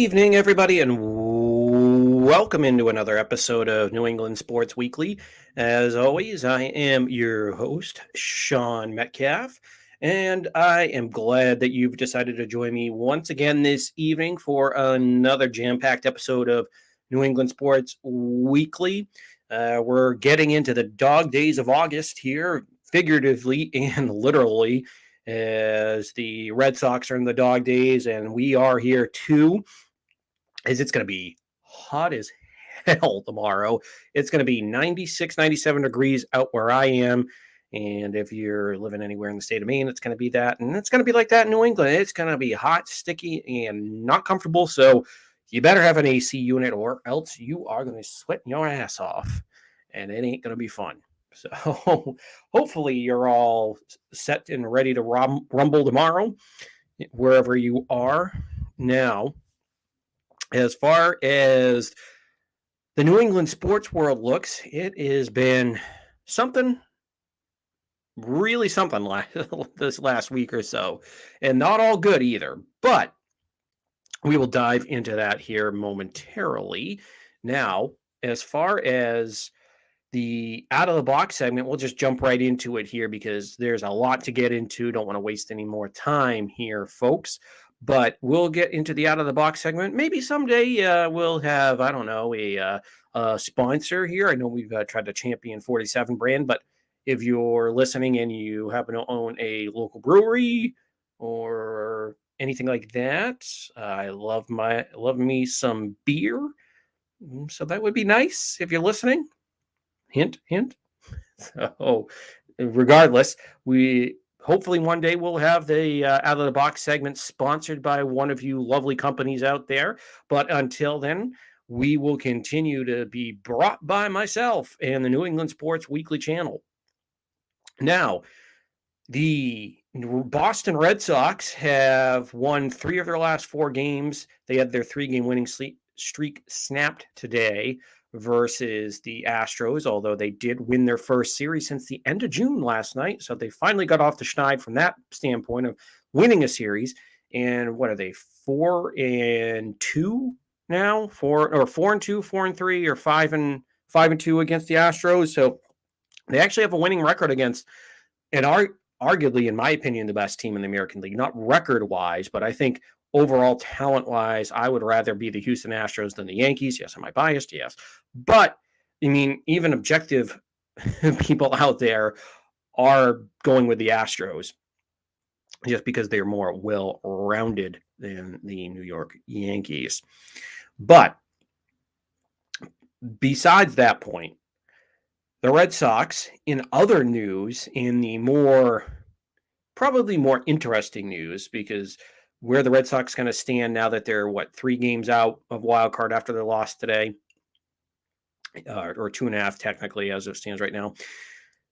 evening, everybody, and welcome into another episode of New England Sports Weekly. As always, I am your host, Sean Metcalf, and I am glad that you've decided to join me once again this evening for another jam-packed episode of New England Sports Weekly. We're getting into the dog days of August here, figuratively and literally, as the Red Sox are in the dog days, and we are here too. Is it's going to be hot as hell tomorrow. It's going to be 96, 97 degrees out where I am. And if you're living anywhere in the state of Maine, it's going to be that. And it's going to be like that in New England. It's going to be hot, sticky, and not comfortable. So you better have an AC unit or else you are going to sweat your ass off. And it ain't going to be fun. So hopefully you're all set and ready to rumble tomorrow, wherever you are. Now, as far as the New England sports world looks, it has been something, really something this last week or so, and not all good either. But we will dive into that here momentarily. Now, as far as the out of the box segment, we'll just jump right into it here because there's a lot to get into. Don't want to waste any more time here, folks. But we'll get into the out of the box segment. Maybe someday we'll have, I don't know, a sponsor here. I know we've tried to champion 47 brand, but if you're listening and you happen to own a local brewery or anything like that, I love me some beer. So that would be nice if you're listening. Hint, hint. So, regardless, we hopefully one day we'll have the out of the box segment sponsored by one of you lovely companies out there. But until then, we will continue to be brought by myself and the New England Sports Weekly channel. Now, the Boston Red Sox have won 3 of their last 4 games. They had their 3-game winning streak snapped today versus the Astros, although they did win their first series since the end of June last night. So they finally got off the schneid from that standpoint of winning a series. And what are they, 4-2 now? 4-2, 4-3, or 5-2 against the Astros. So they actually have a winning record against, and arguably, in my opinion, the best team in the American League. Not record-wise, but I think overall talent-wise, I would rather be the Houston Astros than the Yankees. Yes, am I biased? Yes. But, I mean, even objective people out there are going with the Astros just because they're more well-rounded than the New York Yankees. But besides that point, the Red Sox, in other news, in the probably more interesting news, because where the Red Sox kind of stand now that they're, 3 games out of wild card after their loss today, or 2.5 technically as it stands right now.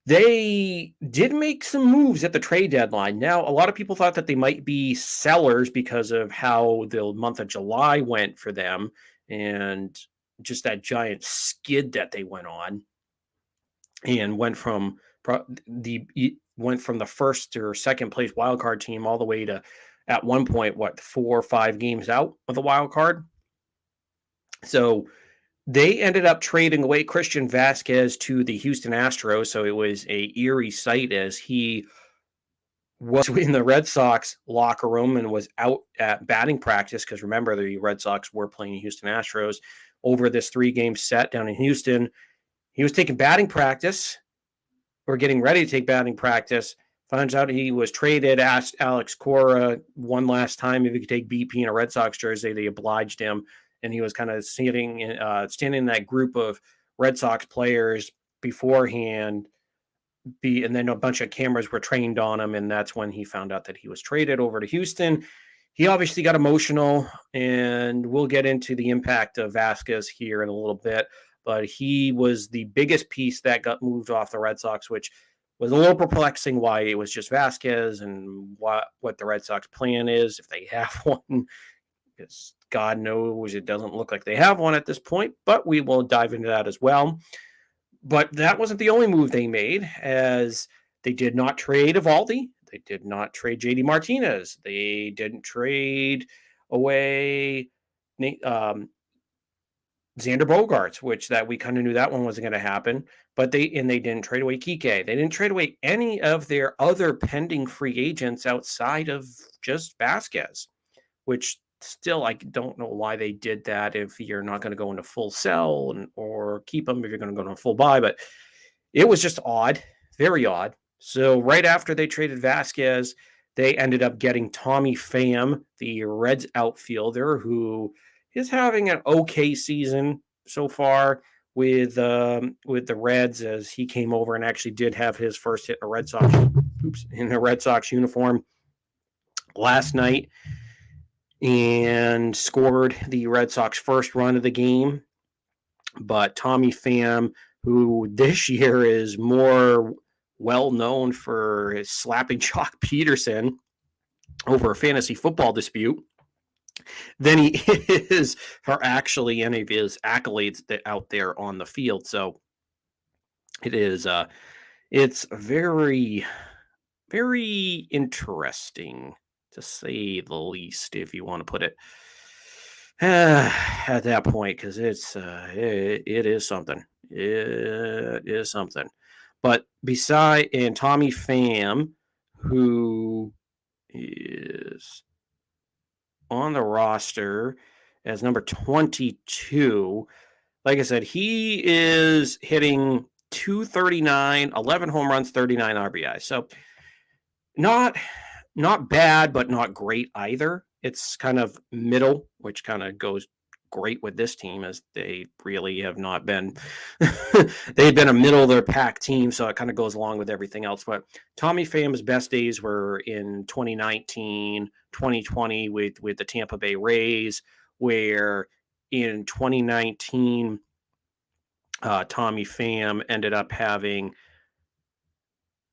They did make some moves at the trade deadline. Now, a lot of people thought that they might be sellers because of how the month of July went for them and just that giant skid that they went on and went from the first or second place wild card team all the way to, at one point, 4 or 5 games out of the wild card. So they ended up trading away Christian Vazquez to the Houston Astros. So it was a eerie sight as he was in the Red Sox locker room and was out at batting practice. Because remember, the Red Sox were playing Houston Astros over this 3-game set down in Houston. He was taking batting practice, or getting ready to take batting practice. Finds out he was traded, asked Alex Cora one last time if he could take BP in a Red Sox jersey. They obliged him, and he was kind of standing in that group of Red Sox players beforehand. And then a bunch of cameras were trained on him, and that's when he found out that he was traded over to Houston. He obviously got emotional, and we'll get into the impact of Vazquez here in a little bit. But he was the biggest piece that got moved off the Red Sox, which was a little perplexing why it was just Vazquez and what the Red Sox plan is, if they have one, because God knows it doesn't look like they have one at this point, but we will dive into that as well. But that wasn't the only move they made, as they did not trade Eovaldi. They did not trade JD Martinez. They didn't trade away Xander Bogaerts, which that we kind of knew that one wasn't going to happen, but they didn't trade away Kike. They didn't trade away any of their other pending free agents outside of just Vazquez, which still I don't know why they did that if you're not going to go into full sell or keep them if you're going to go into a full buy, but it was just odd, very odd. So right after they traded Vazquez, they ended up getting Tommy Pham, the Reds outfielder, who is having an okay season so far with the Reds, as he came over and actually did have his first hit in a Red Sox uniform last night and scored the Red Sox first run of the game. But Tommy Pham, who this year is more well known for his slapping Chalk Peterson over a fantasy football dispute than he is for actually any of his accolades that out there on the field. So it's very, very interesting to say the least, if you want to put it at that point, because it is something. It is something. But and Tommy Pham, who is on the roster as number 22, like I said, he is hitting 239, 11 home runs, 39 RBI. So not bad, but not great either. It's kind of middle, which kind of goes great with this team, as they really have not been they've been a middle of their pack team, so it kind of goes along with everything else. But Tommy Pham's best days were in 2019, 2020 with the Tampa Bay Rays, where in 2019 Tommy Pham ended up having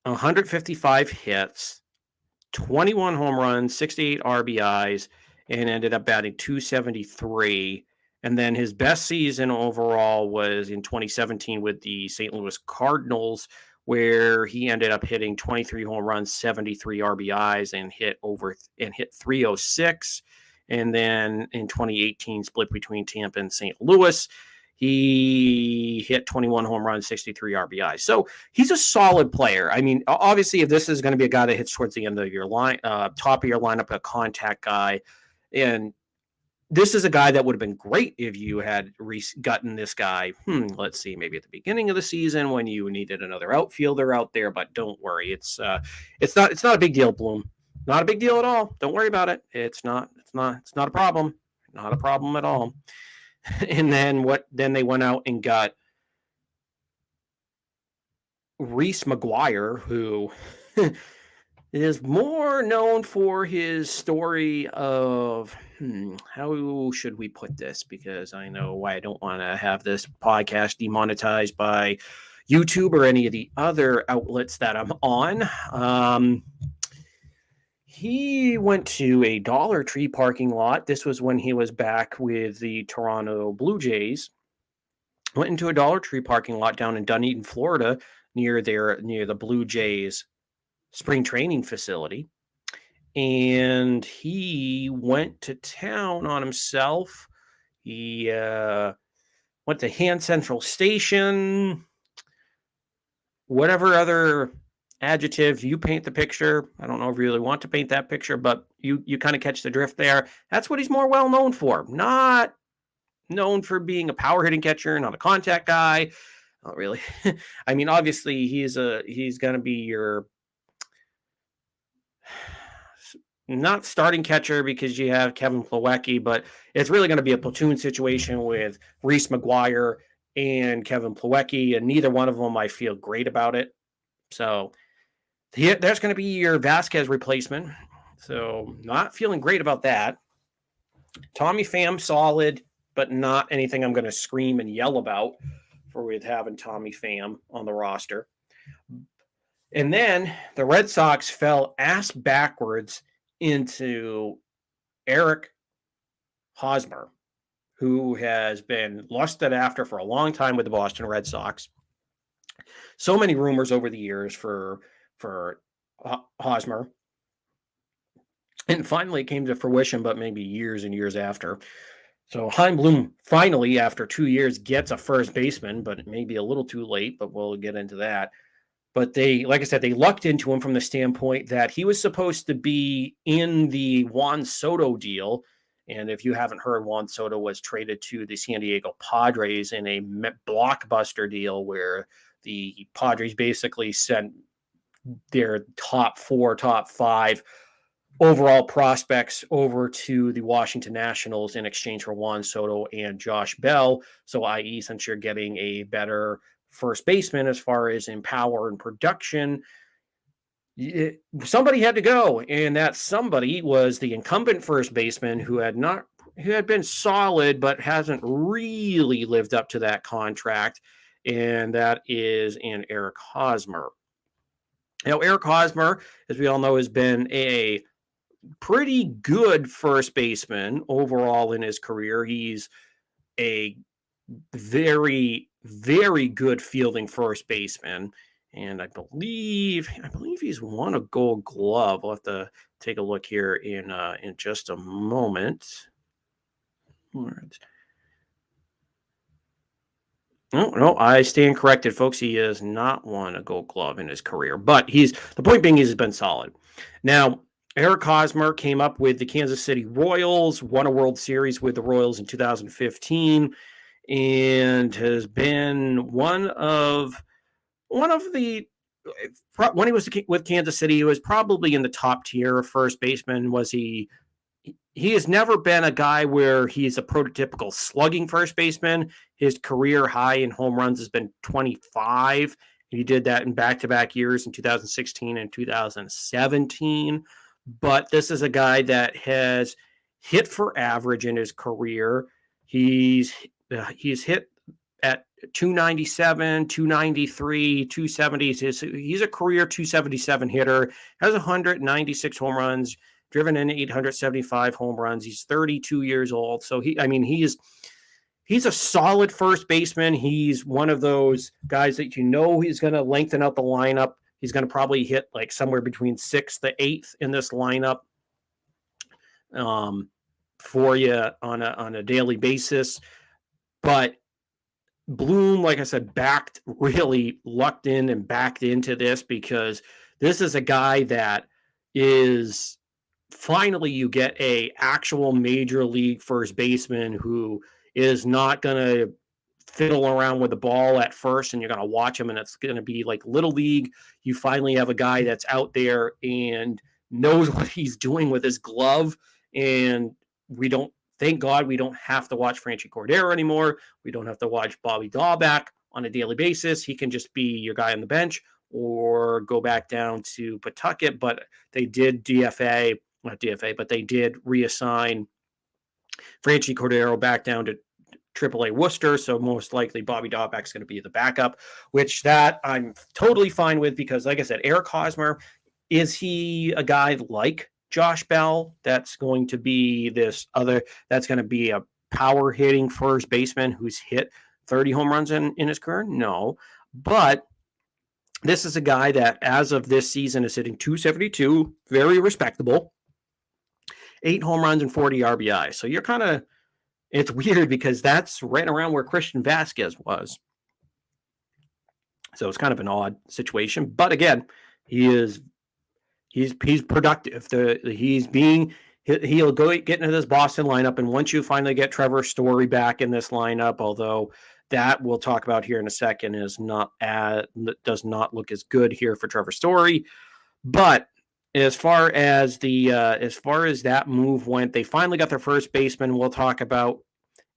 155 hits, 21 home runs, 68 RBIs, and ended up batting 273. And then his best season overall was in 2017 with the St. Louis Cardinals, where he ended up hitting 23 home runs, 73 RBIs, and hit 306. And then in 2018, split between Tampa and St. Louis, he hit 21 home runs, 63 RBI. So he's a solid player. I mean, obviously, if this is going to be a guy that hits towards the end of your line, top of your lineup, a contact guy, and this is a guy that would have been great if you had gotten this guy. Let's see, maybe at the beginning of the season when you needed another outfielder out there. But don't worry, it's not a big deal, Bloom. Not a big deal at all. Don't worry about it. It's not a problem. Not a problem at all. And then they went out and got Reese McGuire, who is more known for his story of how should we put this? Because I know why I don't want to have this podcast demonetized by YouTube or any of the other outlets that I'm on. He went to a Dollar Tree parking lot. This was when he was back with the Toronto Blue Jays. Went into a Dollar Tree parking lot down in Dunedin, Florida, near the Blue Jays spring training facility. And he went to town on himself. He went to Hand Central Station, whatever other adjective you paint the picture. I don't know if you really want to paint that picture, but you kind of catch the drift there. That's what he's more well known for. Not known for being a power hitting catcher, not a contact guy. Not really. I mean, obviously he's going to be your not starting catcher because you have Kevin Plawecki, but it's really going to be a platoon situation with Reese McGuire and Kevin Plawecki, and neither one of them I feel great about it. So there's going to be your Vazquez replacement. So not feeling great about that. Tommy Pham, solid, but not anything I'm going to scream and yell about with having Tommy Pham on the roster. And then the Red Sox fell ass backwards into Eric Hosmer, who has been lusted after for a long time with the Boston Red Sox. So many rumors over the years for Hosmer. And finally it came to fruition, but maybe years and years after. So Heim Bloom finally, after 2 years, gets a first baseman, but it may be a little too late, but we'll get into that. But they, like I said, they lucked into him from the standpoint that he was supposed to be in the Juan Soto deal. And if you haven't heard, Juan Soto was traded to the San Diego Padres in a blockbuster deal where the Padres basically sent their top four, top five overall prospects over to the Washington Nationals in exchange for Juan Soto and Josh Bell. So, i.e., since you're getting a better first baseman as far as in power and production, somebody had to go, and that somebody was the incumbent first baseman who had been solid but hasn't really lived up to that contract, and that is in Eric Hosmer. Now, Eric Hosmer, as we all know, has been a pretty good first baseman overall in his career. He's a very, very good fielding first baseman. And I believe he's won a Gold Glove. We'll have to take a look here in just a moment. No, I stand corrected, folks. He has not won a Gold Glove in his career, but the point being he's been solid. Now, Eric Hosmer came up with the Kansas City Royals, won a World Series with the Royals in 2015, and has been one of the when he was with Kansas City, he was probably in the top tier of first baseman. He has never been a guy where he's a prototypical slugging first baseman. His career high in home runs has been 25. He did that in back-to-back years in 2016 and 2017. But this is a guy that has hit for average in his career. He's hit at 297, 293, 270. He's a career 277 hitter, has 196 home runs, driven in 875 home runs. He's 32 years old. So he's a solid first baseman. He's one of those guys that he's going to lengthen out the lineup. He's going to probably hit like somewhere between 6th to 8th in this lineup for you on a daily basis. But Bloom, like I said, really lucked in and backed into this because this is a guy that is finally you get a actual major league first baseman who is not going to fiddle around with the ball at first and you're going to watch him and it's going to be like little league. You finally have a guy that's out there and knows what he's doing with his glove, and thank God we don't have to watch Franchy Cordero anymore. We don't have to watch Bobby Dahlback on a daily basis. He can just be your guy on the bench or go back down to Pawtucket. But they did not DFA, but they did reassign Franchy Cordero back down to AAA Worcester. So most likely Bobby Dahlback's going to be the backup, which that I'm totally fine with because, like I said, Eric Hosmer, is he a guy like Josh Bell that's going to be that's going to be a power hitting first baseman who's hit 30 home runs in his career? No. But this is a guy that as of this season is hitting 272, very respectable, 8 home runs and 40 RBI. So it's weird because that's right around where Christian Vazquez was. So it's kind of an odd situation. But again, he's productive. He'll go get into this Boston lineup, and once you finally get Trevor Story back in this lineup, although that we'll talk about here in a second does not look as good here for Trevor Story. But as far as that move went, they finally got their first baseman. We'll talk about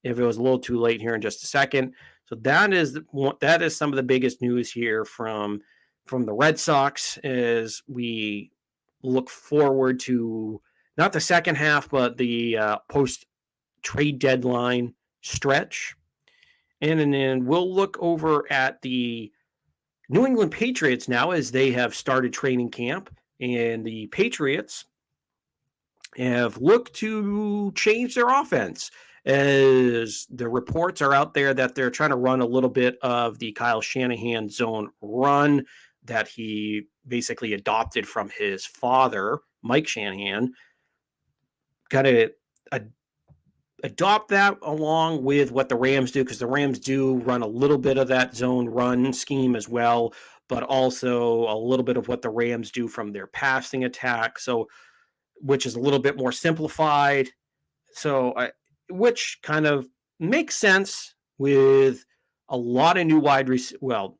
if it was a little too late here in just a second. So that is some of the biggest news here from the Red Sox as we look forward to not the second half, but the post-trade deadline stretch. And then we'll look over at the New England Patriots now as they have started training camp. And the Patriots have looked to change their offense as the reports are out there that they're trying to run a little bit of the Kyle Shanahan zone run that he basically adopted from his father, Mike Shanahan. Got a adopt that along with what the Rams do, because the Rams do run a little bit of that zone run scheme as well, but also a little bit of what the Rams do from their passing attack. So, which is a little bit more simplified. So, which kind of makes sense with a lot of new wide receivers. Well,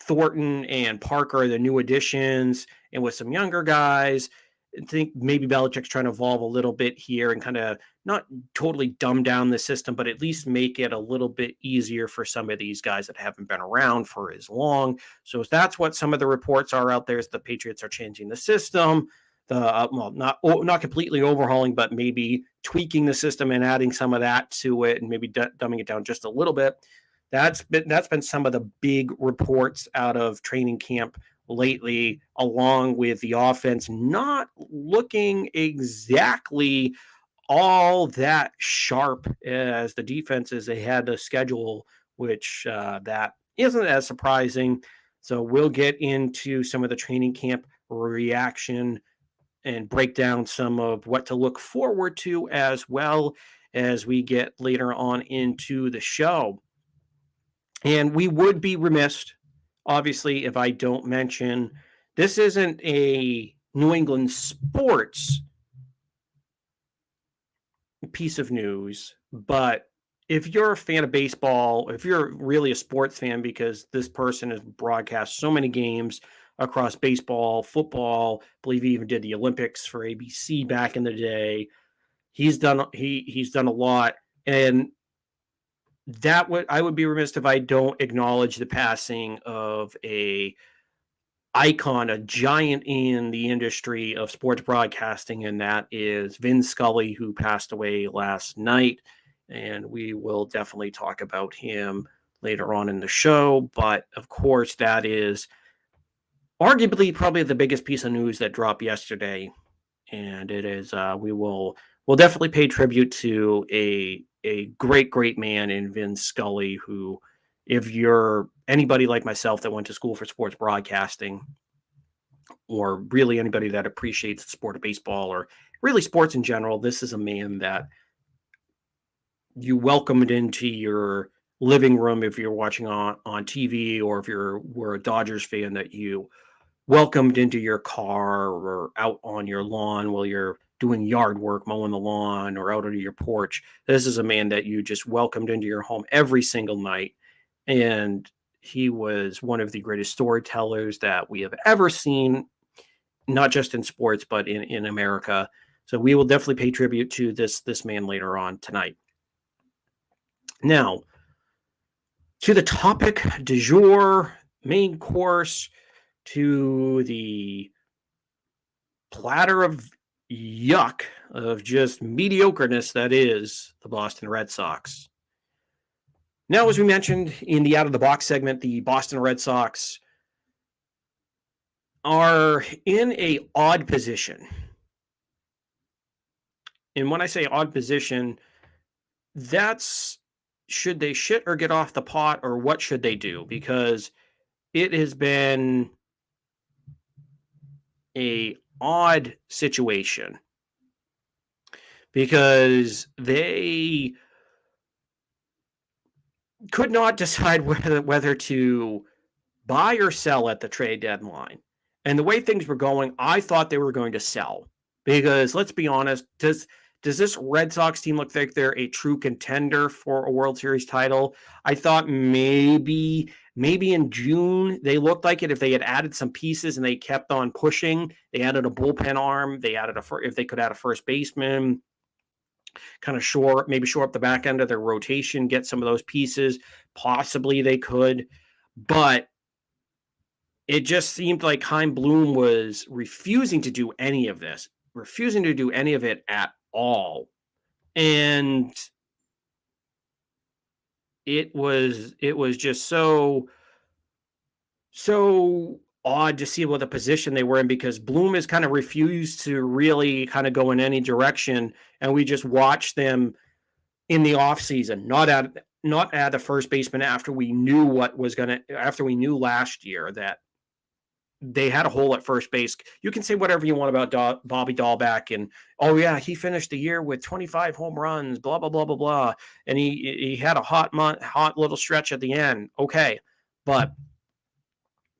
Thornton and Parker are the new additions, and with some younger guys. I think maybe Belichick's trying to evolve a little bit here and kind of not totally dumb down the system, but at least make it a little bit easier for some of these guys that haven't been around for as long. So that's what some of the reports are out there, is the Patriots are changing the system. Not completely overhauling, but maybe tweaking the system and adding some of that to it, and maybe dumbing it down just a little bit. That's been some of the big reports out of training camp lately, along with the offense not looking exactly all that sharp as the defenses they had to schedule, which that isn't as surprising. So we'll get into some of the training camp reaction and break down some of what to look forward to, as well as we get later on into the show. And we would be remiss, obviously, if I don't mention this isn't a New England sports piece of news, but if you're a fan of baseball, if you're really a sports fan, because this person has broadcast so many games across baseball, football, I believe he even did the Olympics for ABC back in the day. He's done a lot, and I would be remiss if I don't acknowledge the passing of a icon, a giant in the industry of sports broadcasting, and that is Vin Scully, who passed away last night. And we will definitely talk about him later on in the show. But of course, that is arguably probably the biggest piece of news that dropped yesterday. And it is we'll definitely pay tribute to a great man in Vin Scully, who, if you're anybody like myself that went to school for sports broadcasting, or really anybody that appreciates the sport of baseball or really sports in general, this is a man that you welcomed into your living room if you're watching on TV, or if were a Dodgers fan, that you welcomed into your car or out on your lawn while you're doing yard work, mowing the lawn, or out onto your porch. This is a man that you just welcomed into your home every single night. And he was one of the greatest storytellers that we have ever seen, not just in sports, but in America. So we will definitely pay tribute to this man later on tonight. Now, to the topic du jour, main course, to the platter of yuck, of just mediocreness that is the Boston Red Sox. Now, as we mentioned in the Out of the Box segment, the Boston Red Sox are in a odd position. And when I say odd position, that's, should they shit or get off the pot, or what should they do? Because it has been a odd situation, because they could not decide whether to buy or sell at the trade deadline. And the way things were going, I thought they were going to sell, because let's be honest, does this Red Sox team look like they're a true contender for a World Series title? I thought maybe in June they looked like it if they had added some pieces and they kept on pushing. They added a bullpen arm. They added if they could add a first baseman, kind of shore up the back end of their rotation, get some of those pieces. Possibly they could, but it just seemed like Heim Bloom was refusing to do any of this, refusing to do any of it at all. And it was just so odd to see what the position they were in, because Bloom has kind of refused to really kind of go in any direction, and we just watched them in the offseason not add the first baseman after we knew last year that they had a hole at first base. You can say whatever you want about Bobby Dahlbeck and, oh yeah, he finished the year with 25 home runs, blah blah blah blah blah, and he had a hot little stretch at the end. Okay, but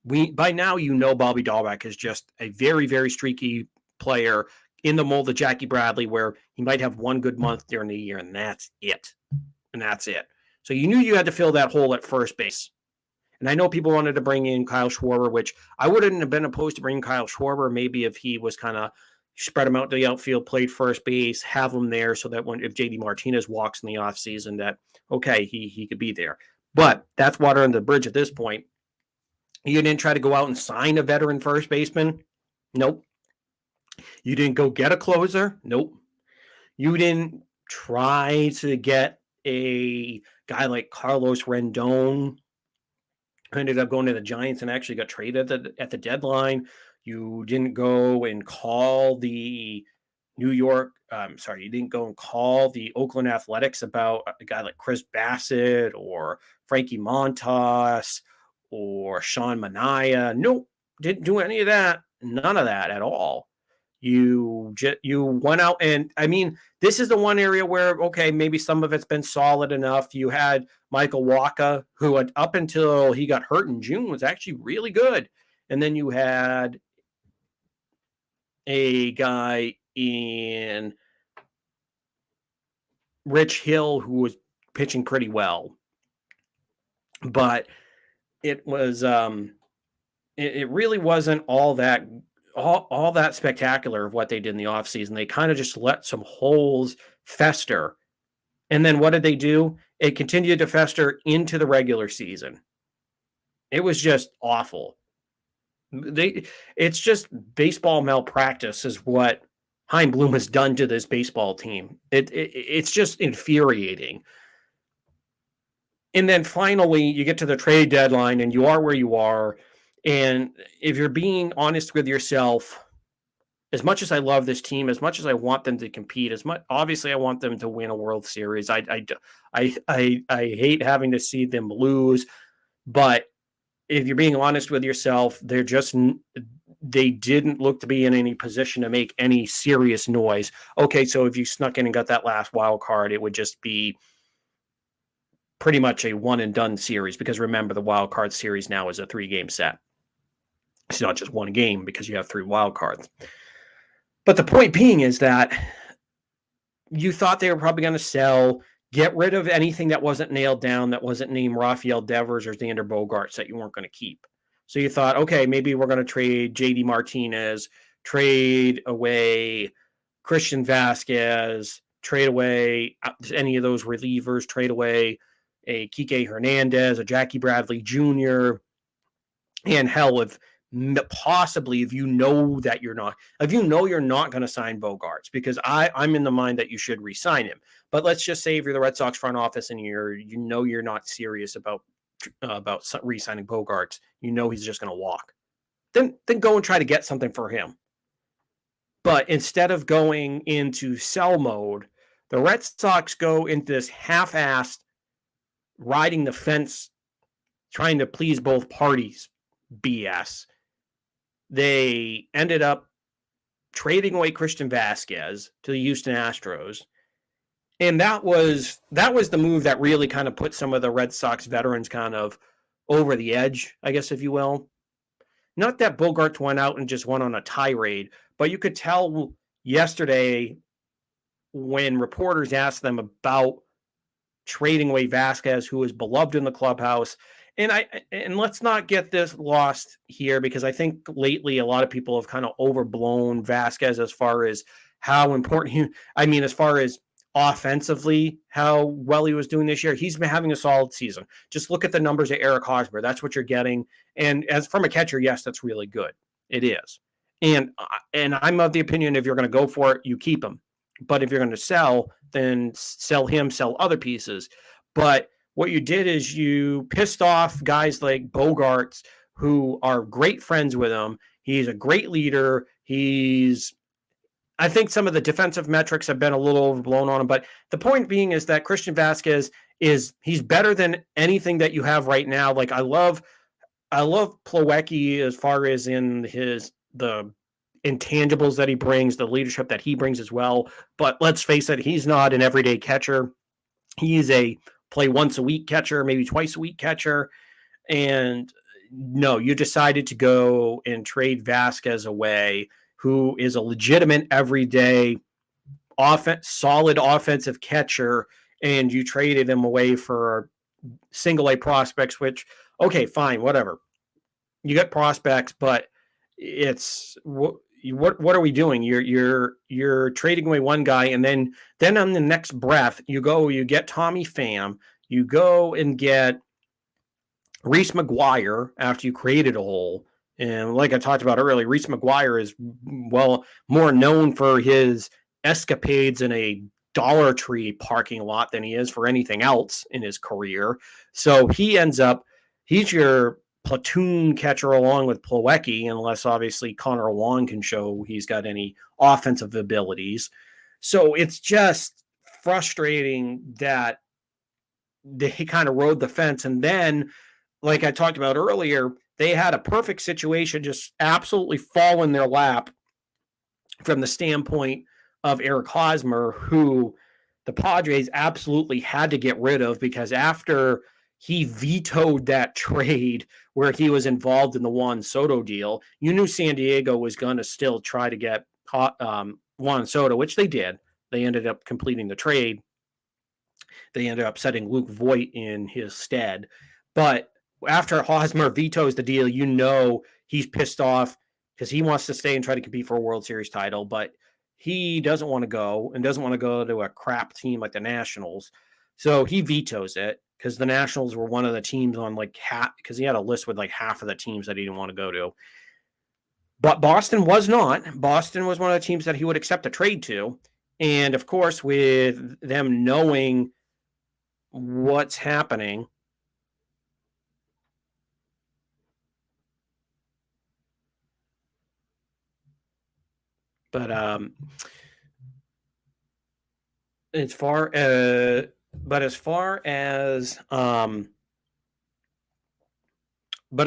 by now Bobby Dahlbeck is just a very very streaky player in the mold of Jackie Bradley, where he might have one good month during the year, and that's it. So you knew you had to fill that hole at first base. And I know people wanted to bring in Kyle Schwarber, which I wouldn't have been opposed to bringing Kyle Schwarber, maybe if he was kind of spread him out to the outfield, played first base, have him there so that if JD Martinez walks in the offseason, that, okay, he could be there. But that's water under the bridge at this point. You didn't try to go out and sign a veteran first baseman? Nope. You didn't go get a closer? Nope. You didn't try to get a guy like Carlos Rendon, who ended up going to the Giants and actually got traded at the deadline. You didn't go and call the you didn't go and call the Oakland Athletics about a guy like Chris Bassett or Frankie Montas or Sean Manaea. Nope, didn't do any of that. None of that at all. You went out and, I mean, this is the one area where, okay, maybe some of it's been solid enough. You had Michael Wacha, who up until he got hurt in June was actually really good. And then you had a guy in Rich Hill who was pitching pretty well. But it was it really wasn't all that spectacular of what they did in the offseason. They kind of just let some holes fester. And then what did they do? It continued to fester into the regular season. It was just awful. It's just baseball malpractice is what Heim Bloom has done to this baseball team. It's just infuriating. And then finally, you get to the trade deadline and you are where you are. And if you're being honest with yourself, as much as I love this team, as much as I want them to compete, obviously I want them to win a World Series. I hate having to see them lose, but if you're being honest with yourself, they didn't look to be in any position to make any serious noise. Okay, so if you snuck in and got that last wild card, it would just be pretty much a one and done series, because remember, the wild card series now is a 3-game set. It's not just one game because you have 3 wild cards. But the point being is that you thought they were probably going to sell, get rid of anything that wasn't nailed down, that wasn't named Rafael Devers or Xander Bogaerts that you weren't going to keep. So you thought, okay, maybe we're going to trade JD Martinez, trade away Christian Vazquez, trade away any of those relievers, trade away a Kike Hernandez, a Jackie Bradley Jr., and hell, if you know you're not going to sign Bogaerts, because I'm in the mind that you should re-sign him. But let's just say if you're the Red Sox front office and you're not serious about re-signing Bogaerts, he's just going to walk. Then go and try to get something for him. But instead of going into sell mode, the Red Sox go into this half-assed riding the fence, trying to please both parties BS. They ended up trading away Christian Vazquez to the Houston Astros. And that was the move that really kind of put some of the Red Sox veterans kind of over the edge, I guess, if you will. Not that Bogaerts went out and just went on a tirade, but you could tell yesterday when reporters asked them about trading away Vazquez, who is beloved in the clubhouse. And let's not get this lost here, because I think lately a lot of people have kind of overblown Vazquez as far as how important as far as offensively, how well he was doing this year. He's been having a solid season. Just look at the numbers of Eric Hosmer. That's what you're getting. And as from a catcher, yes, that's really good. It is. And I'm of the opinion, if you're going to go for it, you keep him. But if you're going to sell, then sell him, sell other pieces. But what you did is you pissed off guys like Bogaerts, who are great friends with him. He's a great leader. I think some of the defensive metrics have been a little overblown on him. But the point being is that Christian Vazquez he's better than anything that you have right now. Like, I love I love Plawecki as far as in the intangibles that he brings, the leadership that he brings as well. But let's face it, he's not an everyday catcher. He's a play once a week catcher, maybe twice a week catcher. And no, you decided to go and trade Vazquez away, who is a legitimate everyday solid offensive catcher, and you traded him away for single A prospects, which, okay, fine, whatever. You get prospects, but it's what are we doing? You're trading away one guy, and then on the next breath, you get Tommy Pham, you go and get Reese McGuire after you created a hole. And like I talked about earlier, Reese McGuire is more known for his escapades in a Dollar Tree parking lot than he is for anything else in his career. So he's your platoon catcher along with Plawecki, unless obviously Connor Wong can show he's got any offensive abilities. So it's just frustrating that they kind of rode the fence. And then, like I talked about earlier, they had a perfect situation just absolutely fall in their lap from the standpoint of Eric Hosmer, who the Padres absolutely had to get rid of, because after he vetoed that trade where he was involved in the Juan Soto deal, you knew San Diego was going to still try to get Juan Soto, which they did. They ended up completing the trade. They ended up setting Luke Voigt in his stead. But after Hosmer vetoes the deal, you know he's pissed off because he wants to stay and try to compete for a World Series title, but he doesn't want to go and doesn't want to go to a crap team like the Nationals. So he vetoes it because the Nationals were one of the teams on because he had a list with like half of the teams that he didn't want to go to. But Boston was not. Boston was one of the teams that he would accept a trade to. And of course, with them knowing what's happening, but as far as but as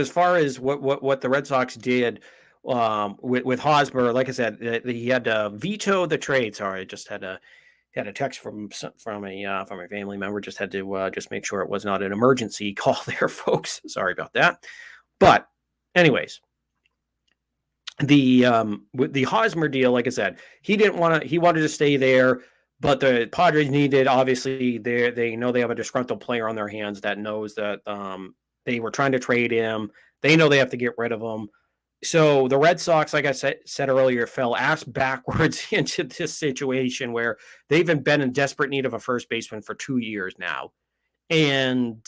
far as what the Red Sox did with Hosmer, like I said, he had to veto the trade. Sorry, I just had a text from a family member. Just had to just make sure it was not an emergency call there, folks. Sorry about that. But anyways, with the Hosmer deal, like I said, he wanted to stay there, but the Padres needed, obviously, they know they have a disgruntled player on their hands that knows that they were trying to trade him. They know they have to get rid of him. So the Red Sox, like I said earlier, fell ass backwards into this situation where they've been in desperate need of a first baseman for 2 years now. And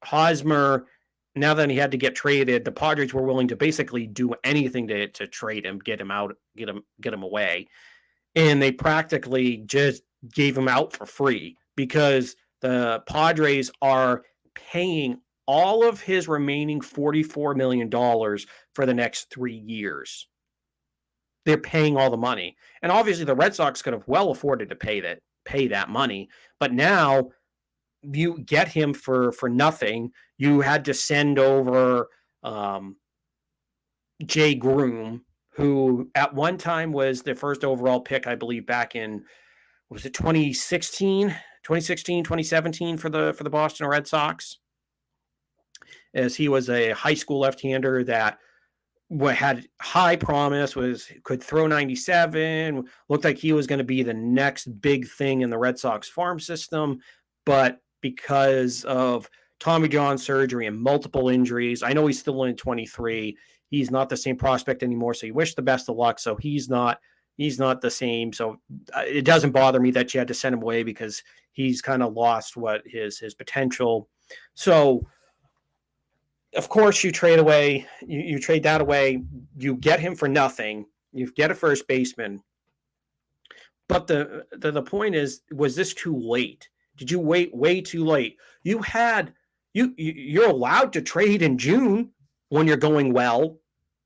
Hosmer, now that he had to get traded, the Padres were willing to basically do anything to trade him, get him out, get him away. And they practically just gave him out for free because the Padres are paying all of his remaining $44 million for the next 3 years. They're paying all the money. And obviously the Red Sox could have well afforded to pay that money, but now you get him for nothing. You had to send over Jay Groom, who at one time was the first overall pick, I believe, back in, was it 2016, 2017 for the Boston Red Sox, as he was a high school left-hander that had high promise, could throw 97, looked like he was going to be the next big thing in the Red Sox farm system. But because of Tommy John surgery and multiple injuries, I know he's still only 23. He's not the same prospect anymore. So you wish the best of luck. So he's not the same. So it doesn't bother me that you had to send him away because he's kind of lost what his potential. So of course you trade away, you trade that away, you get him for nothing, you get a first baseman. But the point is, was this too late? Did you wait way too late? You're allowed to trade in June when you're going well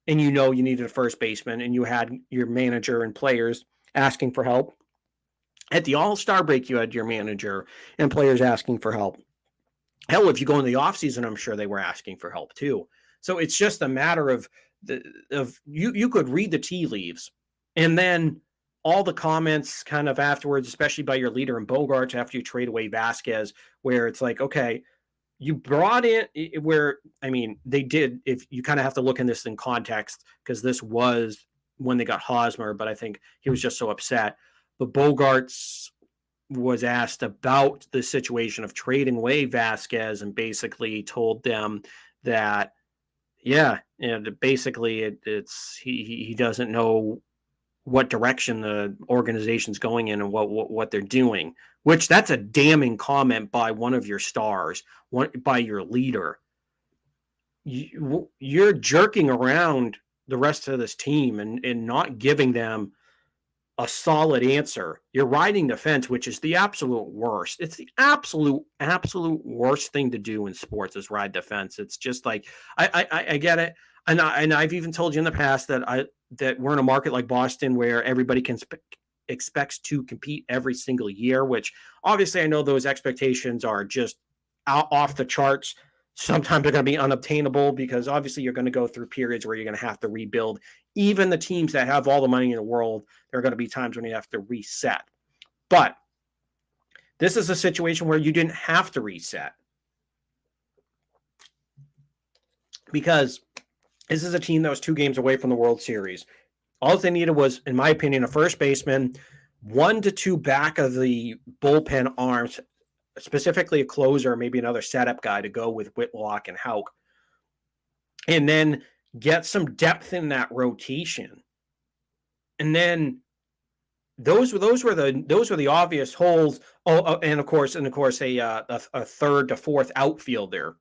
and you know you needed a first baseman and you had your manager and players asking for help. At the All-Star break, you had your manager and players asking for help. Hell, if you go in the offseason, I'm sure they were asking for help too. So it's just a matter of you could read the tea leaves, and then all the comments kind of afterwards, especially by your leader in Bogaerts after you trade away Vazquez, where it's like, okay, you brought in where, I mean, they did, if you kind of have to look in this in context, because this was when they got Hosmer, but I think he was just so upset. But Bogaerts was asked about the situation of trading away Vazquez and basically told them that, yeah, basically it's he doesn't know what direction the organization's going in and what they're doing, which that's a damning comment by one of your stars, by your leader. You're jerking around the rest of this team and not giving them a solid answer. You're riding the fence, which is the absolute worst. It's the absolute worst thing to do in sports is ride the fence. It's just like I get it, and I've even told you in the past that we're in a market like Boston where everybody expects to compete every single year. Which obviously I know those expectations are just off the charts. Sometimes they're going to be unobtainable because obviously you're going to go through periods where you're going to have to rebuild. Even the teams that have all the money in the world, there are going to be times when you have to reset. But this is a situation where you didn't have to reset, because this is a team that was 2 games away from the World Series. All they needed was, in my opinion, a first baseman, 1 to 2 back of the bullpen arms, specifically a closer, maybe another setup guy to go with Whitlock and Houck, and then get some depth in that rotation. And then those were the obvious holes. Oh, and of course a third to fourth outfielder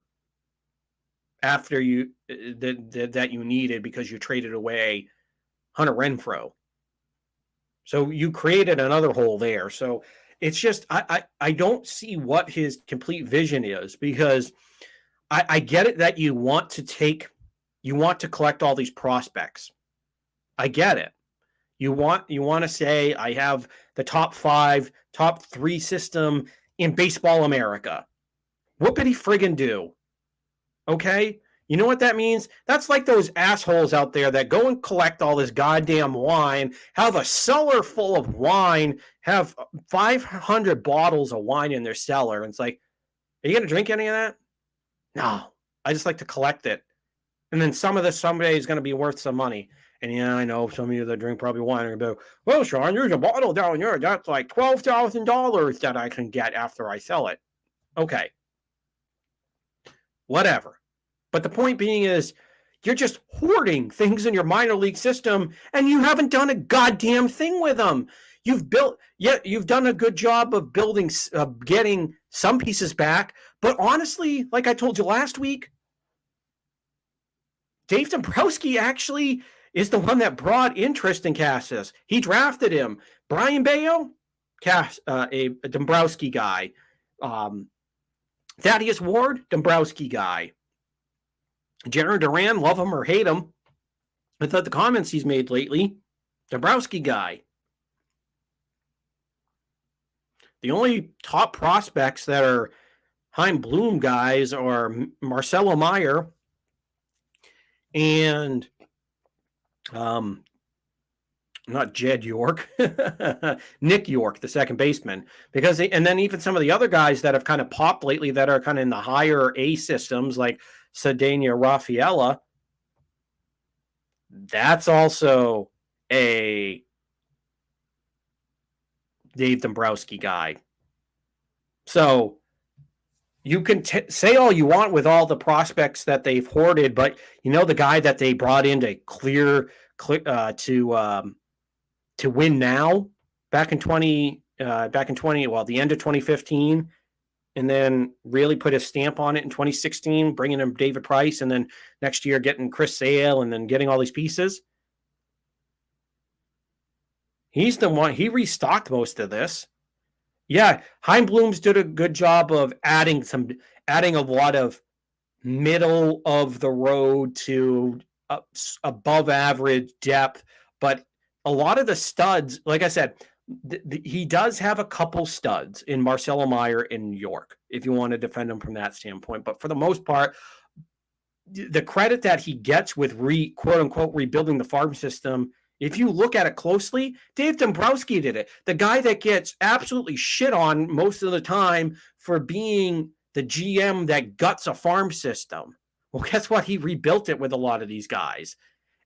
after you that you needed because you traded away Hunter Renfroe. So you created another hole there. So it's just I don't see what his complete vision is, because I get it that you want to collect all these prospects. I get it. You want to say I have the top 5, top 3 system in baseball America. What did he friggin' do? Okay? You know what that means? That's like those assholes out there that go and collect all this goddamn wine, have a cellar full of wine, have 500 bottles of wine in their cellar. And it's like, are you going to drink any of that? No. I just like to collect it. And then some of this someday is going to be worth some money. And yeah, I know some of you that drink probably wine are going to be, well, Sean, there's a bottle down here. That's like $12,000 that I can get after I sell it. Okay. Whatever. But the point being is, you're just hoarding things in your minor league system, and you haven't done a goddamn thing with them. You've done a good job of getting some pieces back. But honestly, like I told you last week, Dave Dombrowski actually is the one that brought interest in Cassis. He drafted him. Brian Bayo, a Dombrowski guy. Thaddeus Ward, Dombrowski guy. Jaron Duran, love him or hate him. I thought the comments he's made lately, Dombrowski guy. The only top prospects that are Heim Bloom guys are Marcelo Meyer and not Jed York, Nick York, the second baseman. And then even some of the other guys that have kind of popped lately that are kind of in the higher A systems, like Cedena Rafaela, that's also a Dave Dombrowski guy. So you can say all you want with all the prospects that they've hoarded, but the guy that they brought in to to win now back in the end of 2015, and then really put a stamp on it in 2016, bringing in David Price, and then next year getting Chris Sale, and then getting all these pieces. He's the one. He restocked most of this. Yeah, Heim Bloom's did a good job of adding a lot of middle of the road to above average depth, but a lot of the studs, like I said, he does have a couple studs in Marcelo Meyer in New York, if you want to defend him from that standpoint. But for the most part, the credit that he gets with quote unquote rebuilding the farm system, if you look at it closely, Dave Dombrowski did it. The guy that gets absolutely shit on most of the time for being the GM that guts a farm system. Well, guess what? He rebuilt it with a lot of these guys.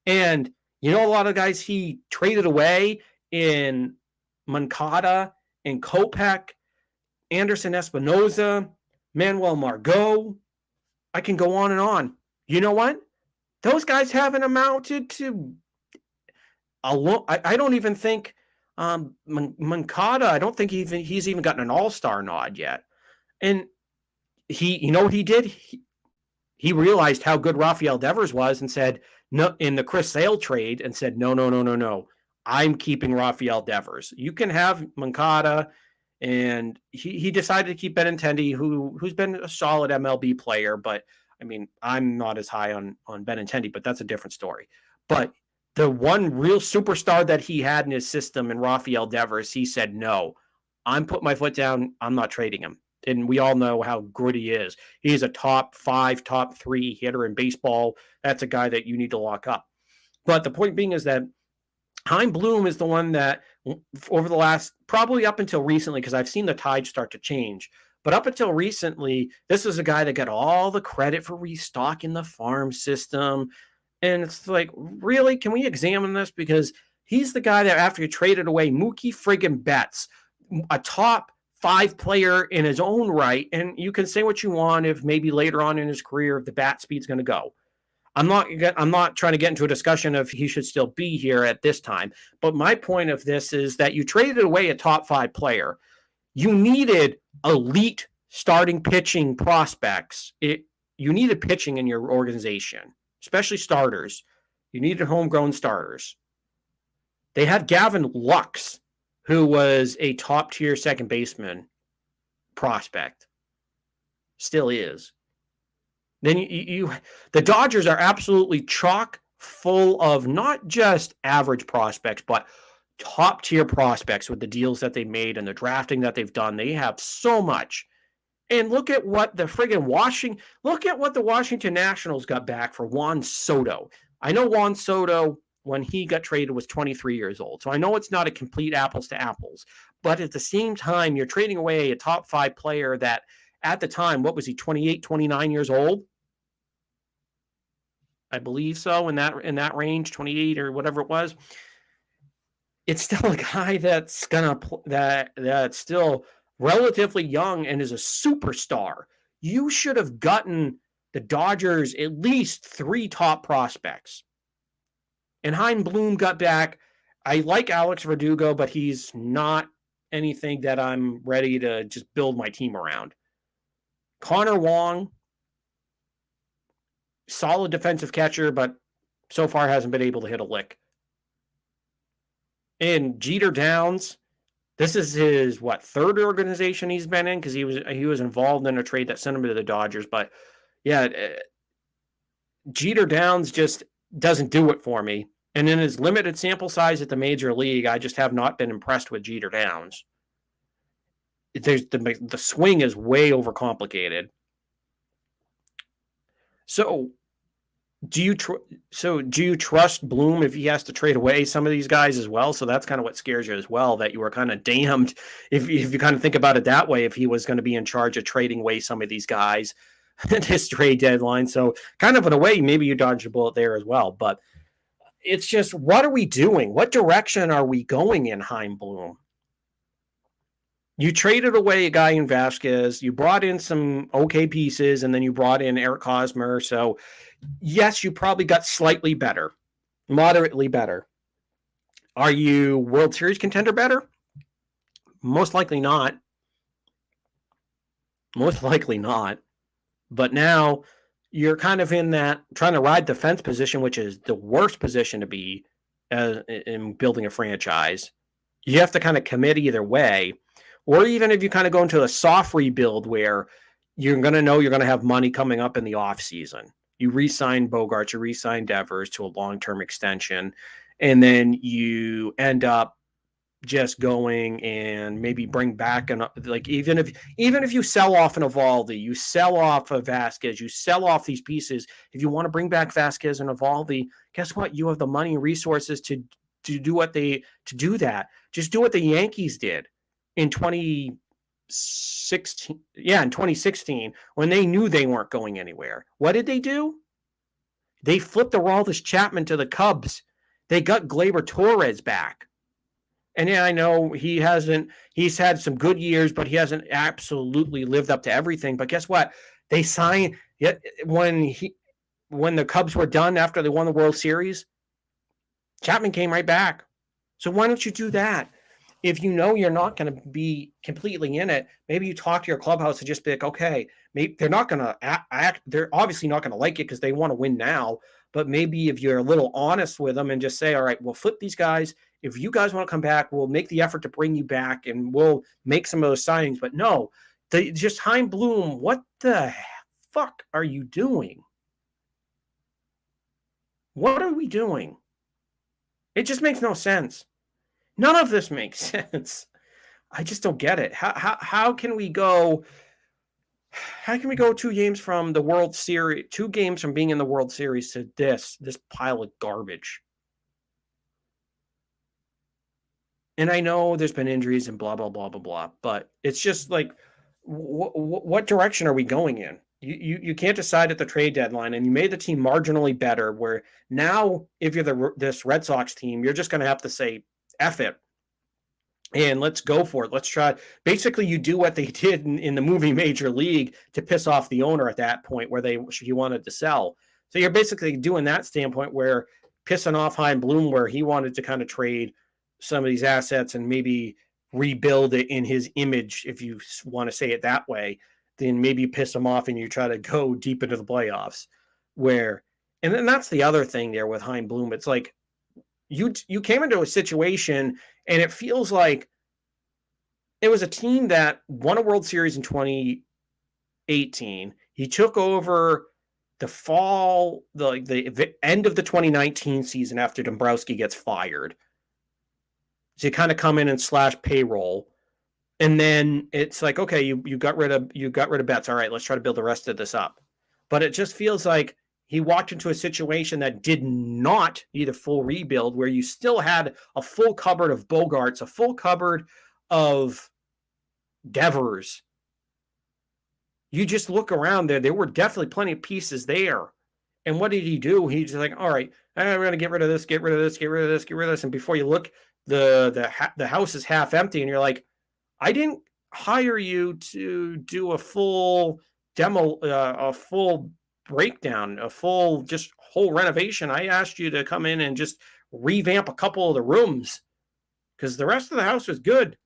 And a lot of guys he traded away in Moncada, in Kopech, Anderson Espinoza, Manuel Margot. I can go on and on. You know what? Those guys haven't amounted to a lot. I don't even think Moncada, I don't think he's even gotten an all-star nod yet. And you know what he did? He realized how good Rafael Devers was and said, no, in the Chris Sale trade, and said, no. I'm keeping Rafael Devers. You can have Moncada. And he decided to keep Benintendi, who's been a solid MLB player. But, I mean, I'm not as high on Benintendi, but that's a different story. But the one real superstar that he had in his system, in Rafael Devers, he said, no, I'm putting my foot down. I'm not trading him. And we all know how good he is. He's a top 5, top 3 hitter in baseball. That's a guy that you need to lock up. But the point being is that Heim Bloom is the one that over the last, probably up until recently, because I've seen the tide start to change, but up until recently, this is a guy that got all the credit for restocking the farm system. And it's like, really? Can we examine this? Because he's the guy that after you traded away Mookie friggin' Betts, a top 5 player in his own right, and you can say what you want if maybe later on in his career, if the bat speed's going to go. I'm not trying to get into a discussion of he should still be here at this time. But my point of this is that you traded away a top 5 player. You needed elite starting pitching prospects. You needed pitching in your organization, especially starters. You needed homegrown starters. They had Gavin Lux, who was a top-tier second baseman prospect. Still is. Then the Dodgers are absolutely chock full of not just average prospects, but top-tier prospects with the deals that they made and the drafting that they've done. They have so much. And look at what the Washington Nationals got back for Juan Soto. I know Juan Soto, when he got traded, was 23 years old. So I know it's not a complete apples to apples. But at the same time, you're trading away a top 5 player that at the time, what was he, 28, 29 years old? I believe so, in that range, 28 or whatever it was. It's still a guy that's still relatively young and is a superstar. You should have gotten the Dodgers at least 3 top prospects. And Heim Bloom got back. I like Alex Verdugo, but he's not anything that I'm ready to just build my team around. Connor Wong, solid defensive catcher, but so far hasn't been able to hit a lick. And Jeter Downs, this is his, 3rd organization he's been in, because he was involved in a trade that sent him to the Dodgers. But, yeah, Jeter Downs just doesn't do it for me. And in his limited sample size at the major league, I just have not been impressed with Jeter Downs. The swing is way overcomplicated. So do you trust Bloom if he has to trade away some of these guys as well? So that's kind of what scares you as well, that you were kind of damned if you kind of think about it that way, if he was going to be in charge of trading away some of these guys at his trade deadline. So kind of in a way, maybe you dodged a bullet there as well. But it's just, what are we doing? What direction are we going in, Heim Bloom? You traded away a guy in Vazquez. You brought in some okay pieces, and then you brought in Eric Hosmer. So, yes, you probably got slightly better, moderately better. Are you World Series contender better? Most likely not. Most likely not. But now you're kind of in that trying to ride the fence position, which is the worst position to be in building a franchise. You have to kind of commit either way. Or even if you kind of go into a soft rebuild where you're going to know you're going to have money coming up in the offseason. You re-sign Bogaerts, you re-sign Devers to a long-term extension, and then you end up just going and maybe bring back like even if you sell off an Evaldi, you sell off a Vazquez, you sell off these pieces. If you want to bring back Vazquez and Evaldi, guess what? You have the money and resources to do that. Just do what the Yankees did in 2016. Yeah, in 2016 when they knew they weren't going anywhere. What did they do? They flipped Aroldis Chapman to the Cubs. They got Gleyber Torres back. And yeah, I know he's had some good years, but he hasn't absolutely lived up to everything. But guess what? They signed when the Cubs were done after they won the World Series, Chapman came right back. So why don't you do that? If you know you're not going to be completely in it, maybe you talk to your clubhouse and just be like, okay, maybe they're not going to act. They're obviously not going to like it because they want to win now. But maybe if you're a little honest with them and just say, all right, we'll flip these guys. If you guys want to come back, we'll make the effort to bring you back and we'll make some of those signings. But no, just Heim Bloom, what the fuck are you doing? What are we doing? It just makes no sense. None of this makes sense. I just don't get it. How can we go? How can we go 2 games from the World Series, 2 games from being in the World Series to this pile of garbage? And I know there's been injuries and blah, blah, blah, blah, blah, but it's just like, what direction are we going in? You can't decide at the trade deadline, and you made the team marginally better, where now if you're this Red Sox team, you're just going to have to say, F it, and let's go for it. Let's try. Basically, you do what they did in the movie Major League to piss off the owner at that point where he wanted to sell. So you're basically doing that standpoint where pissing off Heim Bloom where he wanted to kind of trade some of these assets and maybe rebuild it in his image, if you want to say it that way, then maybe you piss him off and you try to go deep into the playoffs. And then that's the other thing there with Heim Bloom. It's like you came into a situation and it feels like it was a team that won a World Series in 2018. He took over the end of the 2019 season after Dombrowski gets fired. So you kind of come in and slash payroll. And then it's like, okay, you got rid of Betts. All right, let's try to build the rest of this up. But it just feels like he walked into a situation that did not need a full rebuild, where you still had a full cupboard of Bogarts, a full cupboard of Devers. You just look around there. There were definitely plenty of pieces there. And what did he do? He's just like, all right, we're going to get rid of this, get rid of this, get rid of this, get rid of this. And before you look, the house is half empty. And you're like, I didn't hire you to do a full demo, a full breakdown, a full just whole renovation. I asked you to come in and just revamp a couple of the rooms because the rest of the house was good.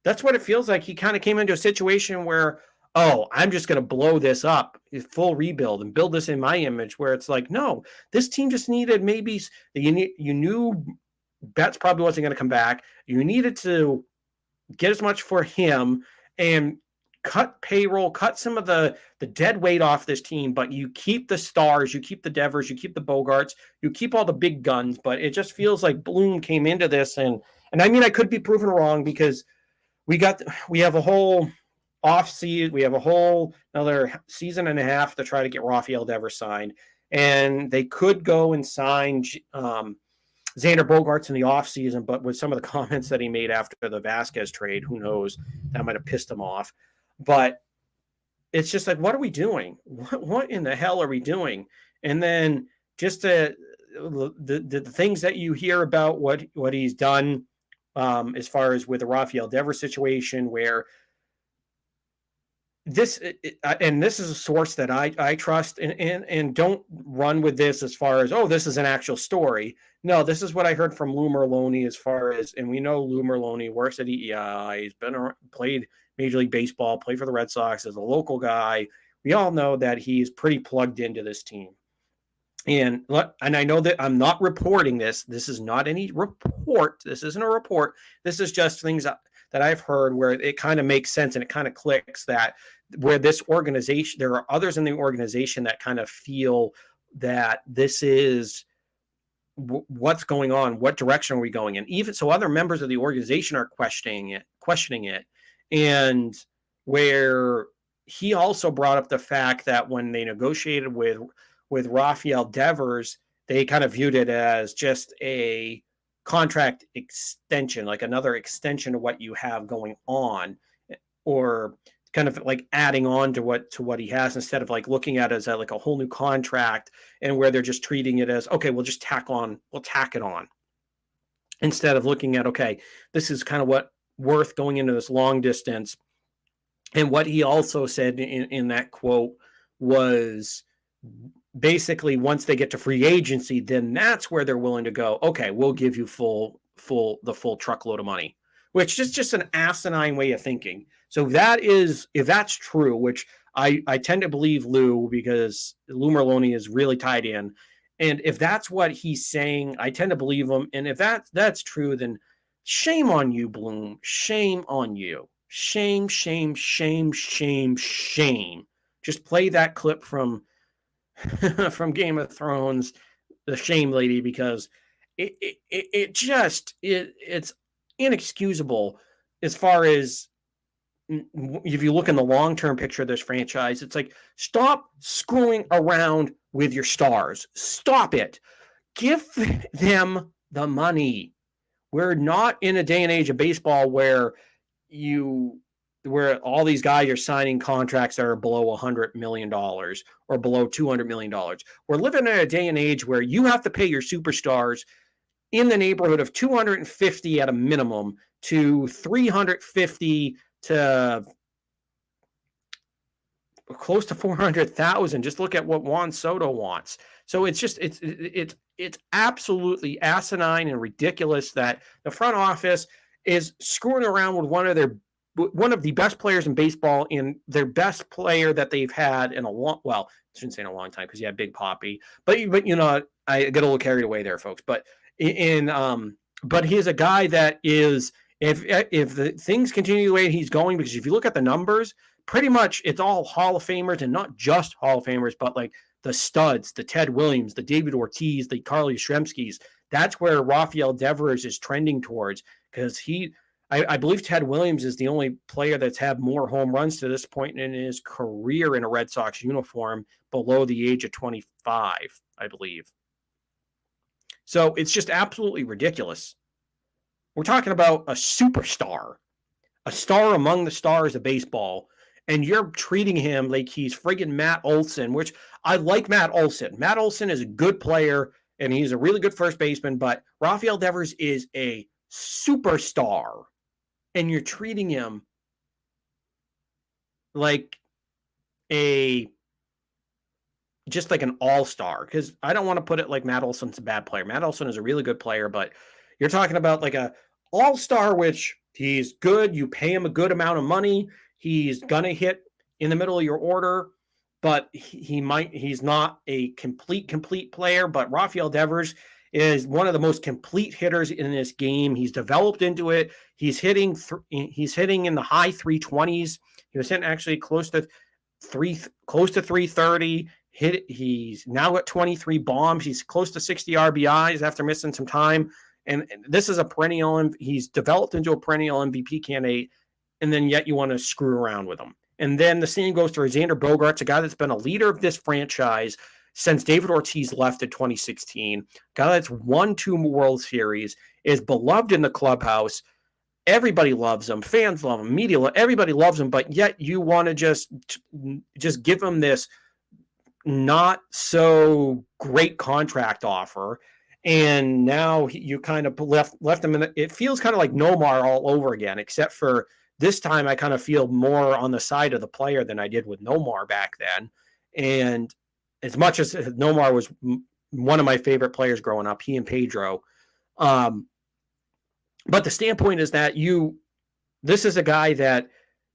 That's what it feels like. He kind of came into a situation where, oh, I'm just going to blow this up, full rebuild, and build this in my image, where it's like, no, this team just needed maybe, you knew Betts probably wasn't going to come back. You needed to get as much for him and cut payroll, cut some of the dead weight off this team, but you keep the stars, you keep the Devers, you keep the Bogarts, you keep all the big guns. But it just feels like Bloom came into this, and I mean, I could be proven wrong because we have a whole off season, we have a whole another season and a half to try to get Rafael Devers signed, and they could go and sign Xander Bogaerts in the offseason, but with some of the comments that he made after the Vazquez trade, who knows, that might have pissed him off. But it's just like, what are we doing? What in the hell are we doing? And then just the things that you hear about what he's done as far as with the Rafael Devers situation, where this is a source that I trust, and don't run with this as far as, oh, this is an actual story. No, this is what I heard from Lou Merloni, as far as, and we know Lou Merloni works at EEI. He's played Major League Baseball, played for the Red Sox as a local guy. We all know that he's pretty plugged into this team. And I know that I'm not reporting this. This is not any report. This isn't a report. This is just things that I've heard where it kind of makes sense and it kind of clicks, that where this organization, there are others in the organization that kind of feel that this is what's going on? What direction are we going in? Even so, other members of the organization are questioning it. And where he also brought up the fact that when they negotiated with Rafael Devers, they kind of viewed it as just a contract extension, like another extension of what you have going on, or kind of like adding on to what he has, instead of like looking at it as like a whole new contract, and where they're just treating it as, okay, we'll tack it on, instead of looking at, okay, this is kind of what worth going into this long distance. And what he also said in that quote was basically, once they get to free agency, then that's where they're willing to go, okay, we'll give you the full truckload of money, which is just an asinine way of thinking. So that is, if that's true, which I tend to believe Lou, because Lou Merloni is really tied in. And if that's what he's saying, I tend to believe him. And if that's true, then shame on you, Bloom. Shame on you. Shame, shame, shame, shame, shame. Just play that clip from from Game of Thrones, the shame lady, because it's inexcusable as far as, if you look in the long-term picture of this franchise. It's like, stop screwing around with your stars. Stop it. Give them the money. We're not in a day and age of baseball where all these guys are signing contracts that are below $100 million or below $200 million. We're living in a day and age where you have to pay your superstars in the neighborhood of 250 at a minimum to 350 to close to 400,000. Just look at what Juan Soto wants. So it's absolutely asinine and ridiculous that the front office is screwing around with one of the best players in baseball, in their best player that they've had in a long, well, I shouldn't say in a long time, because you had Big Papi, but you know, I get a little carried away there, folks. But but he's a guy that is, if the things continue the way he's going, because if you look at the numbers, pretty much it's all Hall of Famers, and not just Hall of Famers, but like the studs, the Ted Williams, the David Ortiz, the Carly Yastrzemskis. That's where Rafael Devers is trending towards, because I believe Ted Williams is the only player that's had more home runs to this point in his career in a Red Sox uniform below the age of 25, I believe. So it's just absolutely ridiculous. We're talking about a superstar, a star among the stars of baseball, and you're treating him like he's friggin' Matt Olson, which I like Matt Olson. Matt Olson is a good player, and he's a really good first baseman, but Rafael Devers is a superstar, and you're treating him like just like an all-star, because I don't want to put it like Matt Olson's a bad player. Matt Olson is a really good player, but you're talking about like a all-star, which he's good. You pay him a good amount of money. He's going to hit in the middle of your order, but he's not a complete player. But Rafael Devers is one of the most complete hitters in this game. He's developed into it. He's hitting in the high 320s. He was hitting actually close to 330. He's now at 23 bombs. He's close to 60 RBIs after missing some time. And this is a perennial. He's developed into a perennial MVP candidate, and then yet you want to screw around with him. And then the same goes to Xander Bogaerts, a guy that's been a leader of this franchise since David Ortiz left in 2016. Guy that's won 2 World Series, is beloved in the clubhouse. Everybody loves him. Fans love him. Media, everybody loves him. But yet you want to just give him this not so great contract offer. And now you kind of left him in it feels kind of like Nomar all over again, except for this time I kind of feel more on the side of the player than I did with Nomar back then. And as much as Nomar was one of my favorite players growing up, he and Pedro, but the standpoint is that this is a guy that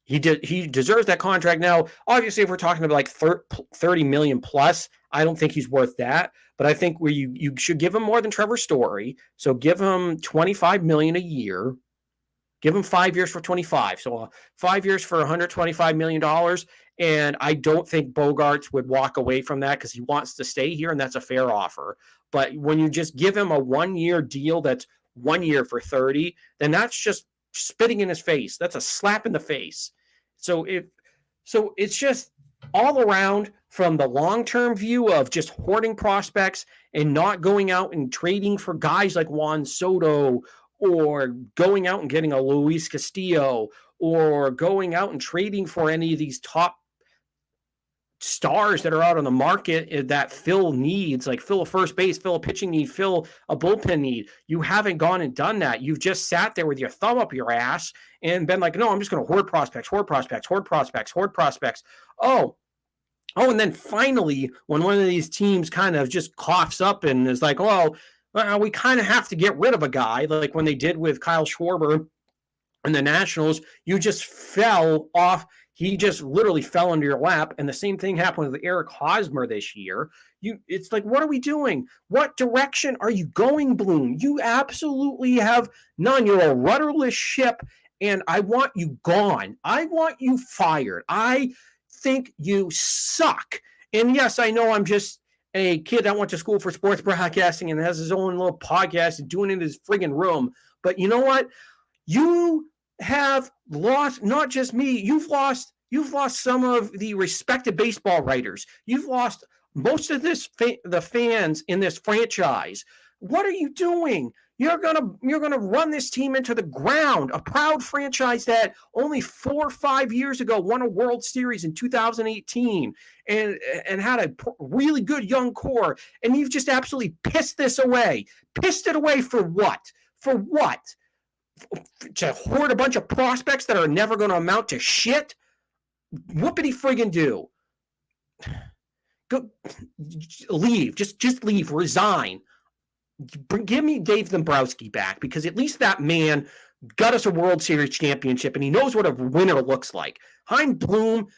he deserves that contract. Now, obviously, if we're talking about like 30 million plus, I don't think he's worth that. But I think where you should give him more than Trevor Story. So give him 25 million a year. Give him 5 years for 25. So 5 years for $125 million. And I don't think Bogaerts would walk away from that because he wants to stay here, and that's a fair offer. But when you just give him a 1-year deal that's 1 year for 30, then that's just spitting in his face. That's a slap in the face. So it's just all around, from the long-term view of just hoarding prospects and not going out and trading for guys like Juan Soto, or going out and getting a Luis Castillo, or going out and trading for any of these top stars that are out on the market that fill needs, like fill a first base, fill a pitching need, fill a bullpen need. You haven't gone and done that. You've just sat there with your thumb up your ass and been like, no, I'm just going to hoard prospects. And then finally, when one of these teams kind of just coughs up and is like, well, we kind of have to get rid of a guy, like when they did with Kyle Schwarber and the Nationals, you just fell off. He just literally fell into your lap. And the same thing happened with Eric Hosmer this year. It's like, what are we doing? What direction are you going, Bloom? You absolutely have none. You're a rudderless ship, and I want you gone. I want you fired. I think you suck. And yes, I know I'm just a kid that went to school for sports broadcasting and has his own little podcast and doing it in his friggin' room. But you know what? You have lost not just me. You've lost some of the respected baseball writers. You've lost most of the fans in this franchise. What are you doing? You're gonna run this team into the ground. A proud franchise that only 4 or 5 years ago won a World Series in 2018 and had a really good young core. And you've just absolutely pissed this away. Pissed it away for what? For what? To hoard a bunch of prospects that are never going to amount to shit? Whoopity friggin' do. Go leave. Just leave. Resign. Give me Dave Dombrowski back, because at least that man got us a World Series championship and he knows what a winner looks like. Heim Bloom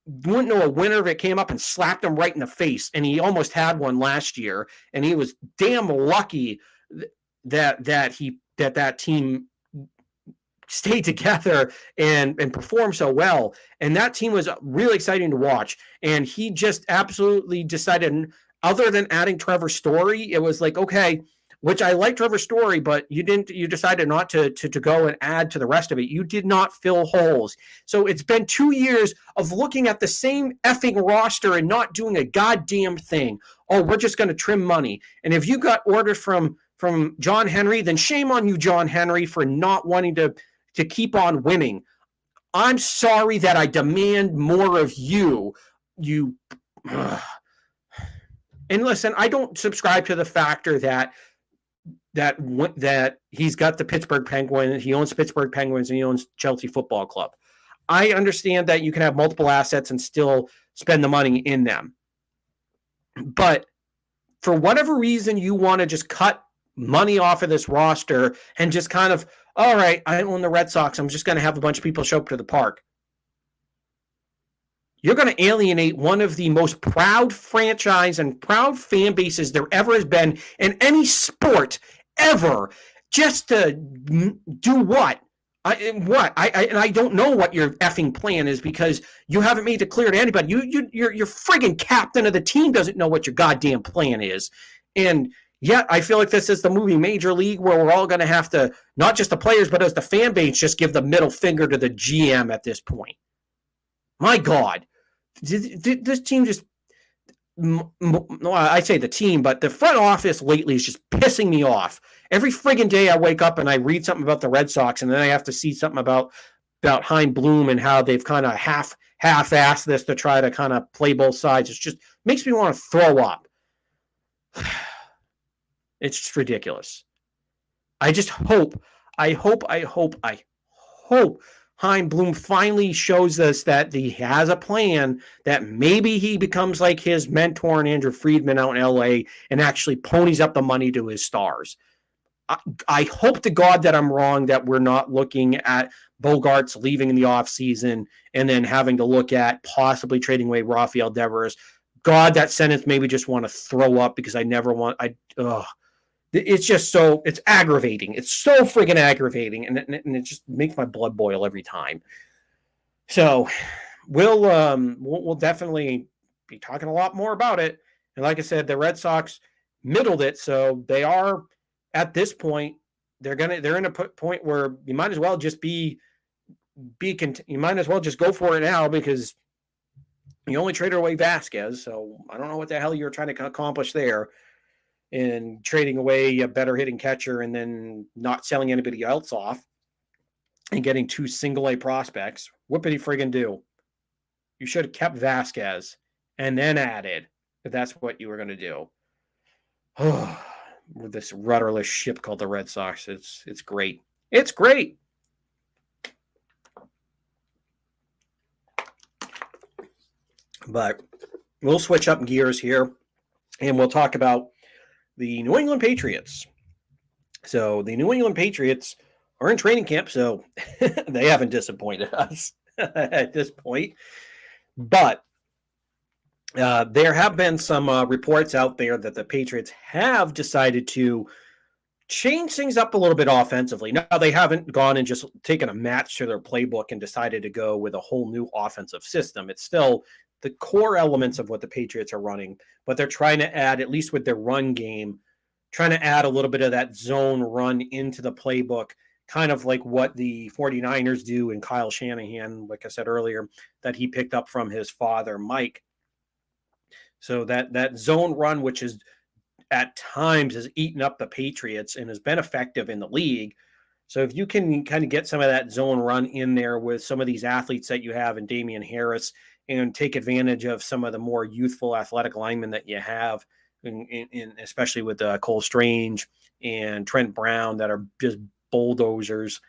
wouldn't know a winner if it came up and slapped him right in the face, and he almost had one last year, and he was damn lucky that team stayed together and performed so well. And that team was really exciting to watch. And he just absolutely decided, other than adding Trevor Story, it was like, okay, which I like Trevor Story, but you decided not to go and add to the rest of it. You did not fill holes. So it's been 2 years of looking at the same effing roster and not doing a goddamn thing. Oh, we're just going to trim money. And if you got orders from John Henry, then shame on you, John Henry, for not wanting to keep on winning. I'm sorry that I demand more of you. And listen, I don't subscribe to the factor that he's got the Pittsburgh Penguins, he owns the Pittsburgh Penguins, and he owns Chelsea Football Club. I understand that you can have multiple assets and still spend the money in them. But for whatever reason, you want to just cut money off of this roster and just kind of, all right, I own the Red Sox, I'm just going to have a bunch of people show up to the park. You're going to alienate one of the most proud franchise and proud fan bases there ever has been in any sport ever, just to do what? I don't know what your effing plan is, because you haven't made it clear to anybody. Your friggin' captain of the team doesn't know what your goddamn plan is. And yet I feel like this is the movie Major League, where we're all going to have to, not just the players, but as the fan base, just give the middle finger to the GM at this point. My God. This team just, I say the team, but the front office lately is just pissing me off. Every friggin' day I wake up and I read something about the Red Sox, and then I have to see something about Heim Bloom and how they've kind of half-assed this to try to kind of play both sides. It just makes me want to throw up. It's just ridiculous. I just hope Heim Bloom finally shows us that he has a plan, that maybe he becomes like his mentor and Andrew Friedman out in LA and actually ponies up the money to his stars. I hope to God that I'm wrong, that we're not looking at Bogaerts leaving in the offseason and then having to look at possibly trading away Rafael Devers. God, that sentence made me just want to throw up, because I never want it's just so, it's aggravating. It's so friggin' aggravating, and it just makes my blood boil every time. So, we'll definitely be talking a lot more about it. And like I said, the Red Sox middled it, so they are at this point. They're in a point where you might as well just you might as well just go for it now because you only traded away Vazquez. So I don't know what the hell you're trying to accomplish there in trading away a better hitting catcher and then not selling anybody else off and getting 2 single A prospects. What did he friggin' do? You should have kept Vazquez and then added if that's what you were going to do. With this rudderless ship called the Red Sox, it's great. It's great. But we'll switch up gears here and we'll talk about the New England Patriots. So the New England Patriots are in training camp, so they haven't disappointed us at this point. But there have been some reports out there that the Patriots have decided to change things up a little bit offensively. Now, they haven't gone and just taken a match to their playbook and decided to go with a whole new offensive system. It's still the core elements of what the Patriots are running, but they're trying to add, at least with their run game, trying to add a little bit of that zone run into the playbook, kind of like what the 49ers do and Kyle Shanahan, like I said earlier, that he picked up from his father, Mike. So that zone run, which is at times has eaten up the Patriots and has been effective in the league. So if you can kind of get some of that zone run in there with some of these athletes that you have in Damian Harris and take advantage of some of the more youthful athletic linemen that you have, especially with Cole Strange and Trent Brown that are just bulldozers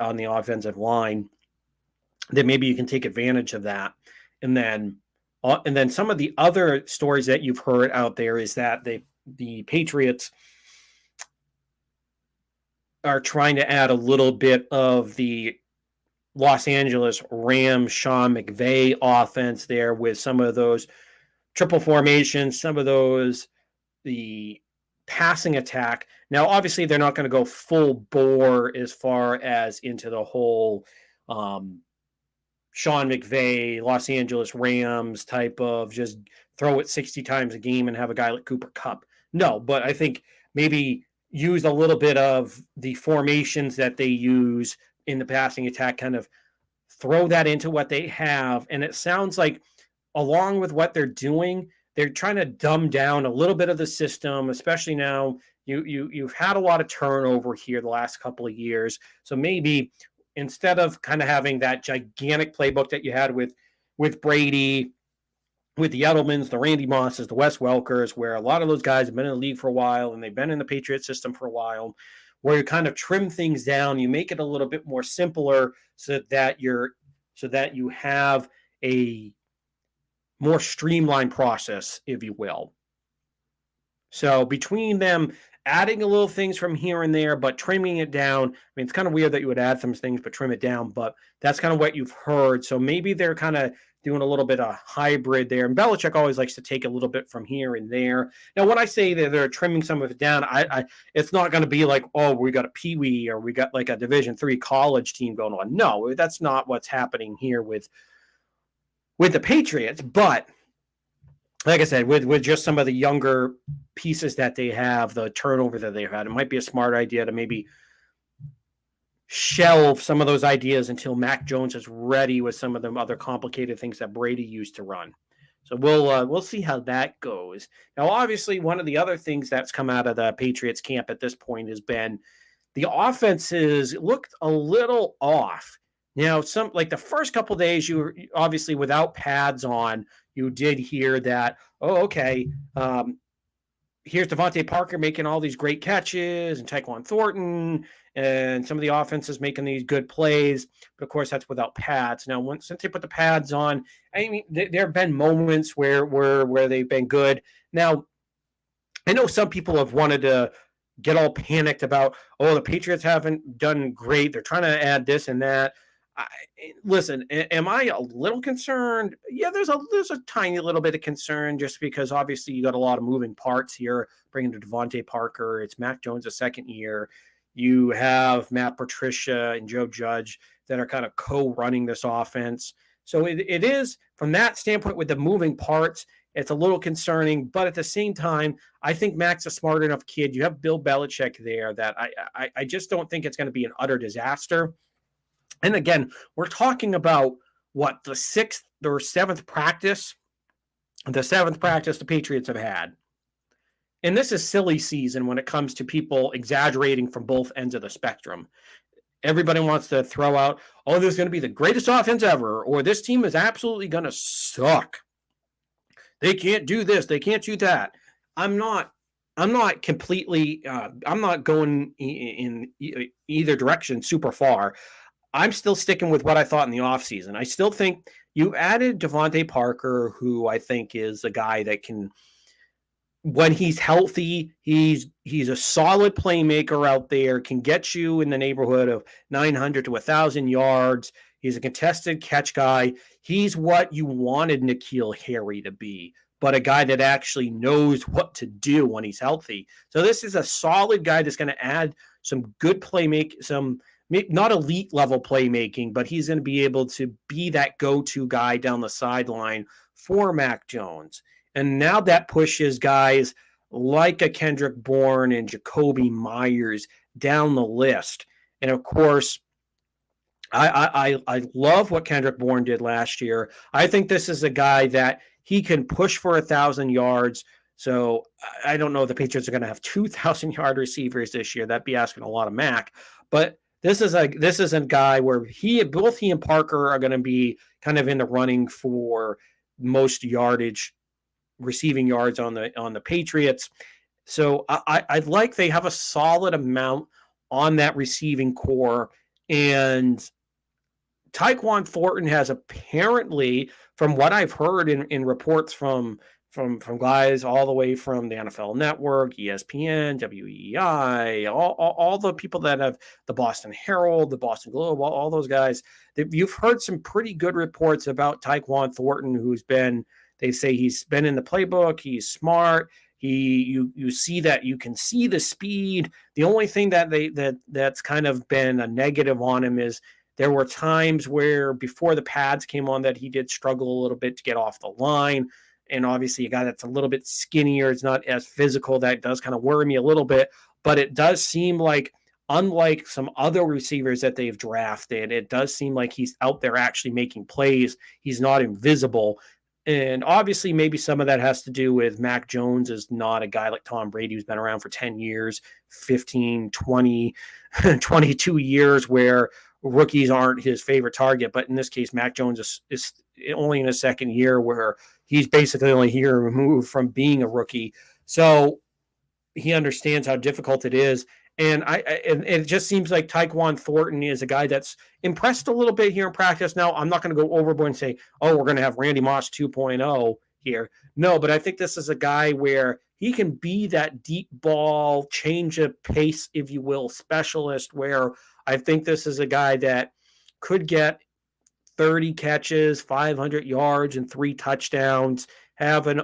on the offensive line, then maybe you can take advantage of that. And then some of the other stories that you've heard out there is that the Patriots are trying to add a little bit of the Los Angeles Rams Sean McVay offense there with some of those triple formations, some of the passing attack. Now, obviously, they're not going to go full bore as far as into the whole Sean McVay, Los Angeles Rams type of just throw it 60 times a game and have a guy like Cooper Kupp. No, but I think maybe use a little bit of the formations that they use in the passing attack, kind of throw that into what they have. And it sounds like along with what they're doing, they're trying to dumb down a little bit of the system, especially now you've had a lot of turnover here the last couple of years. So maybe instead of kind of having that gigantic playbook that you had with Brady, with the Edelmans, the Randy Mosses, the Wes Welkers, where a lot of those guys have been in the league for a while and they've been in the Patriot system for a while, where you kind of trim things down, you make it a little bit more simpler so that you have a more streamlined process, if you will. So between them adding a little things from here and there, but trimming it down. I mean, it's kind of weird that you would add some things, but trim it down. But that's kind of what you've heard. So maybe they're kind of doing a little bit of hybrid there. And Belichick always likes to take a little bit from here and there. Now, when I say that they're trimming some of it down, it's not going to be like, oh, we got a peewee or we got like a Division III college team going on. No, that's not what's happening here with the Patriots. But like I said, with just some of the younger pieces that they have, the turnover that they've had, it might be a smart idea to maybe shelve some of those ideas until Mac Jones is ready with some of them other complicated things that Brady used to run. So we'll see how that goes. Now, obviously, one of the other things that's come out of the Patriots camp at this point has been the offenses looked a little off. Now, some like the first couple of days, you were obviously without pads on, you did hear that, oh, okay, here's Devontae Parker making all these great catches and Tyquan Thornton and some of the offenses making these good plays. But, of course, that's without pads. Now, since they put the pads on, I mean, there have been moments where they've been good. Now, I know some people have wanted to get all panicked about, oh, the Patriots haven't done great. They're trying to add this and that. Listen, am I a little concerned? Yeah, there's a tiny little bit of concern just because obviously you got a lot of moving parts here, bringing to Devontae Parker. It's Mac Jones' a second year. You have Matt Patricia and Joe Judge that are kind of co-running this offense. So it is, from that standpoint, with the moving parts, it's a little concerning. But at the same time, I think Mac's a smart enough kid. You have Bill Belichick there that I just don't think it's going to be an utter disaster. And again, we're talking about what, the sixth or seventh practice, the Patriots have had. And this is silly season when it comes to people exaggerating from both ends of the spectrum. Everybody wants to throw out, oh, this is going to be the greatest offense ever, or this team is absolutely going to suck. They can't do this, they can't do that. I'm not completely. I'm not going in either direction super far. I'm still sticking with what I thought in the offseason. I still think you added Devontae Parker, who I think is a guy that can, when he's healthy, he's a solid playmaker out there, can get you in the neighborhood of 900 to 1,000 yards. He's a contested catch guy. He's what you wanted N'Keal Harry to be, but a guy that actually knows what to do when he's healthy. So this is a solid guy that's going to add some good playmaking, some not elite level playmaking, but he's going to be able to be that go-to guy down the sideline for Mac Jones. And now that pushes guys like a Kendrick Bourne and Jacoby Myers down the list. And of course, I love what Kendrick Bourne did last year. I think this is a guy that he can push for 1,000 yards. So I don't know if the Patriots are going to have 2,000-yard receivers this year. That'd be asking a lot of Mac. But this is a guy where both he and Parker are going to be kind of in the running for most yardage, receiving yards on the Patriots. So I like they have a solid amount on that receiving core. And Tyquan Thornton has apparently, from what I've heard in reports from guys all the way from the NFL Network, ESPN, WEI, all the people that have the Boston Herald, the Boston Globe, all those guys, you've heard some pretty good reports about Tyquan Thornton, they say he's been in the playbook, he's smart. You see that, you can see the speed. The only thing that's kind of been a negative on him is there were times where before the pads came on that he did struggle a little bit to get off the line. And obviously a guy that's a little bit skinnier, it's not as physical. That does kind of worry me a little bit, but it does seem like, unlike some other receivers that they've drafted, it does seem like he's out there actually making plays. He's not invisible. And obviously maybe some of that has to do with Mac Jones is not a guy like Tom Brady who's been around for 10 years, 15, 20, 22 years where rookies aren't his favorite target. But in this case, Mac Jones is only in his second year where he's basically only a year removed from being a rookie. So he understands how difficult it is. And it just seems like Tyquan Thornton is a guy that's impressed a little bit here in practice. Now, I'm not going to go overboard and say, oh, we're going to have Randy Moss 2.0 here. No, but I think this is a guy where he can be that deep ball, change of pace, if you will, specialist, where I think this is a guy that could get 30 catches, 500 yards, and 3 touchdowns, have an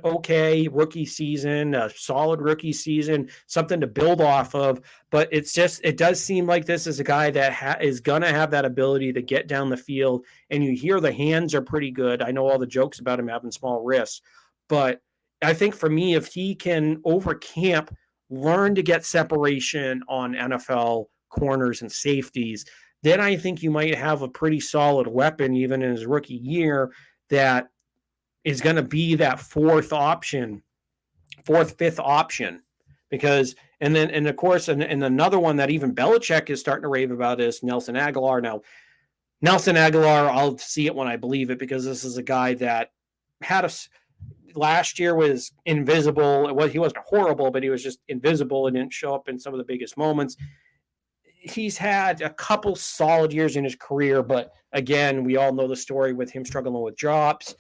okay rookie season, a solid rookie season, something to build off of. But it does seem like this is a guy that is going to have that ability to get down the field. And you hear the hands are pretty good. I know all the jokes about him having small wrists, but I think for me, if he can over camp, learn to get separation on NFL corners and safeties, then I think you might have a pretty solid weapon even in his rookie year that is going to be that fourth, fifth option. Because, and of course, and another one that even Belichick is starting to rave about is Nelson Aguilar. Now, Nelson Aguilar, I'll see it when I believe it, because this is a guy that last year was invisible. He wasn't horrible, but he was just invisible and didn't show up in some of the biggest moments. He's had a couple solid years in his career, but again, we all know the story with him struggling with drops.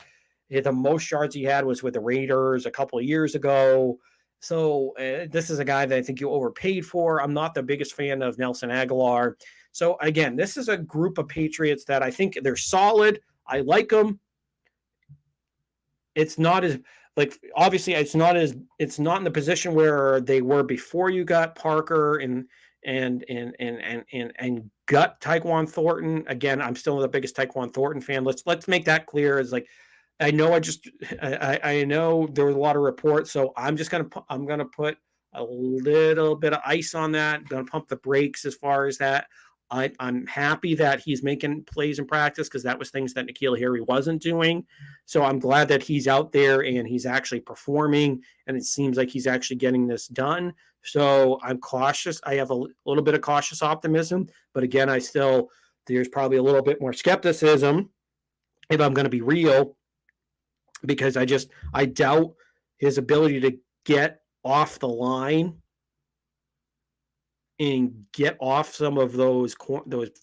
The most yards he had was with the Raiders a couple of years ago. So this is a guy that I think you overpaid for. I'm not the biggest fan of Nelson Aguilar. So again, this is a group of Patriots that I think they're solid. I like them. It's not as, like, obviously it's not in the position where they were before you got Parker and and gut Tyquan Thornton. Again, I'm still the biggest Tyquan Thornton fan. Let's make that clear. Is like I know there was a lot of reports, so I'm gonna put a little bit of ice on that. I'm gonna pump the brakes as far as that. I'm happy that he's making plays in practice because that was things that N'Keal Harry wasn't doing. So I'm glad that he's out there and he's actually performing, and it seems like he's actually getting this done. So I'm cautious. I have a little bit of cautious optimism, but again, there's probably a little bit more skepticism if I'm going to be real, because I doubt his ability to get off the line and get off some of those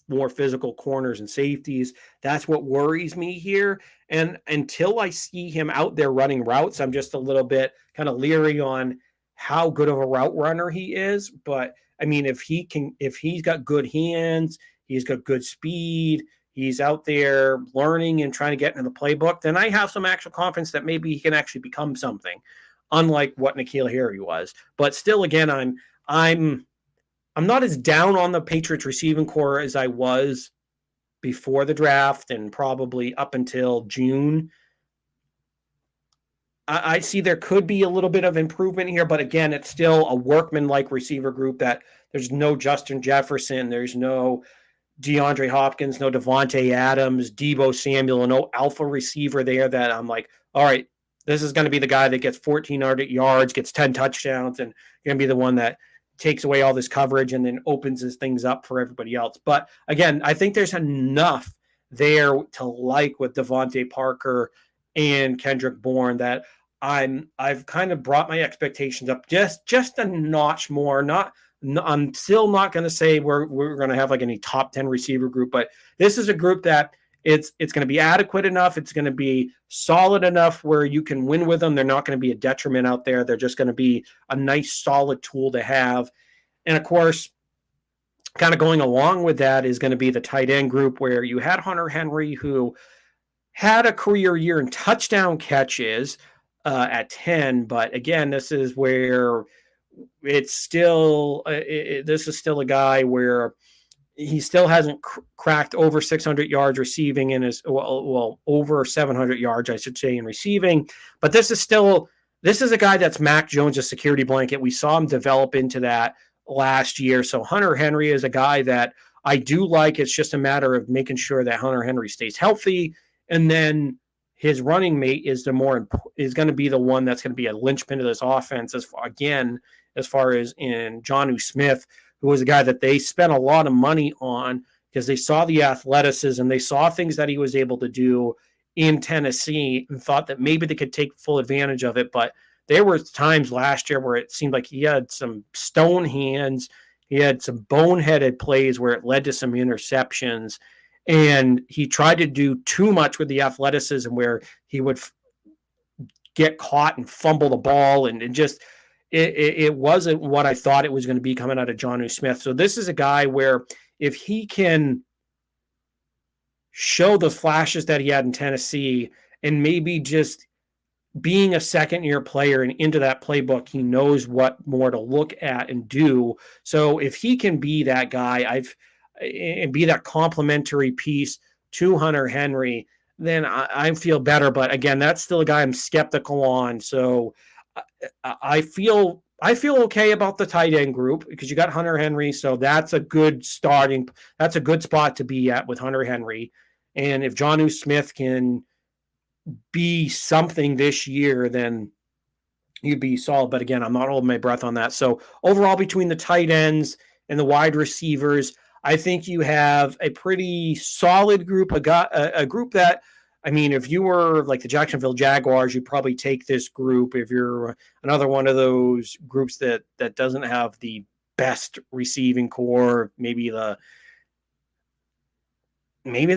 more physical corners and safeties. That's what worries me here. And until I see him out there running routes, I'm just a little bit kind of leery on how good of a route runner he is. But I mean, if he's got good hands, he's got good speed, he's out there learning and trying to get into the playbook, then I have some actual confidence that maybe he can actually become something, unlike what N'Keal Harry was. But still, again, I'm not as down on the Patriots receiving core as I was before the draft and probably up until June. I see there could be a little bit of improvement here, but again, it's still a workman-like receiver group that there's no Justin Jefferson, there's no DeAndre Hopkins, no Devontae Adams, Deebo Samuel, no alpha receiver there that I'm like, all right, this is going to be the guy that gets 1,400 yards, gets 10 touchdowns, and going to be the one that takes away all this coverage and then opens his things up for everybody else. But again, I think there's enough there to like with Devontae Parker and Kendrick Bourne that I've kind of brought my expectations up just a notch more. I'm still not going to say we're going to have like any top 10 receiver group, but this is a group that it's going to be adequate enough. It's going to be solid enough where you can win with them. They're not going to be a detriment out there. They're just going to be a nice, solid tool to have. And of course, kind of going along with that is going to be the tight end group where you had Hunter Henry, who had a career year in touchdown catches at 10. But again, this is where it's still this is still a guy where he still hasn't cracked over 600 yards receiving in his over 700 yards, I should say, in receiving. But this is a guy that's Mac Jones' security blanket. We saw him develop into that last year. So Hunter Henry is a guy that I do like. It's just a matter of making sure that Hunter Henry stays healthy, and then his running mate is going to be the one that's going to be a linchpin to this offense. As far as in Jonnu Smith, who was a guy that they spent a lot of money on because they saw the athleticism, they saw things that he was able to do in Tennessee and thought that maybe they could take full advantage of it. But there were times last year where it seemed like he had some stone hands, he had some boneheaded plays where it led to some interceptions, and he tried to do too much with the athleticism where he would get caught and fumble the ball, and just it wasn't what I thought it was going to be coming out of Jonnu Smith. So this is a guy where if he can show the flashes that he had in Tennessee and maybe just being a second-year player and into that playbook, he knows what more to look at and do. So if he can be that guy and be that complementary piece to Hunter Henry, then I feel better. But again, that's still a guy I'm skeptical on. So I feel okay about the tight end group because you got Hunter Henry. So that's a good spot to be at with Hunter Henry. And if Jonnu Smith can be something this year, then you'd be solid. But again, I'm not holding my breath on that. So overall, between the tight ends and the wide receivers, I think you have a pretty solid group, a group that, I mean, if you were like the Jacksonville Jaguars, you'd probably take this group. If you're another one of those groups that doesn't have the best receiving core, maybe the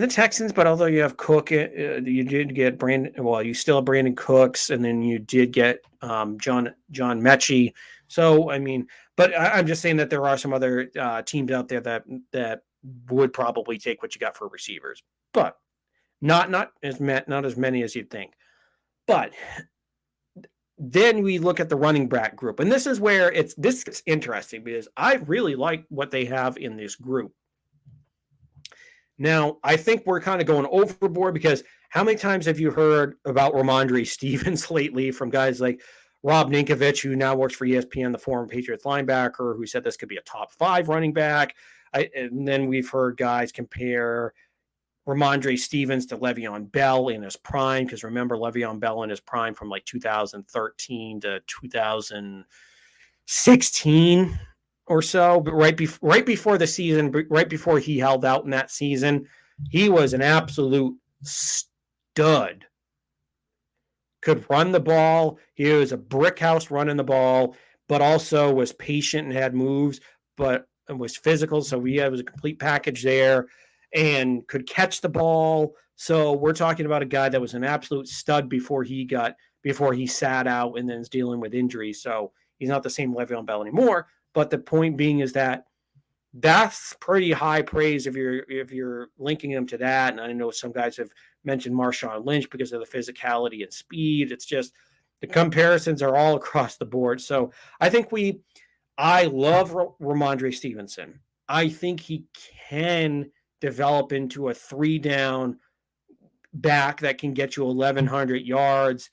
Texans, but although you have Cook, you did get Brandon. Well, you still have Brandon Cooks, and then you did get John Mechie. So I mean, but I'm just saying that there are some other teams out there that would probably take what you got for receivers, but not as many as you'd think. But then we look at the running back group. And this is where this gets interesting because I really like what they have in this group. Now, I think we're kind of going overboard because how many times have you heard about Ramondre Stevens lately from guys like Rob Ninkovich, who now works for ESPN, the former Patriots linebacker, who said this could be a top 5 running back? And then we've heard guys compare Ramondre Stevens to Le'Veon Bell in his prime, because remember Le'Veon Bell in his prime from like 2013 to 2016 or so, but right before the season, right before he held out in that season, he was an absolute stud. Could run the ball. He was a brick house running the ball, but also was patient and had moves, but was physical. So he was a complete package there and could catch the ball. So we're talking about a guy that was an absolute stud before he sat out and then is dealing with injuries. So he's not the same Le'Veon Bell anymore. But the point being is that that's pretty high praise if you're linking him to that. And I know some guys have mentioned Marshawn Lynch because of the physicality and speed. It's just the comparisons are all across the board. So I love Ramondre Stevenson. I think he can develop into a 3-down back that can get you 1,100 yards,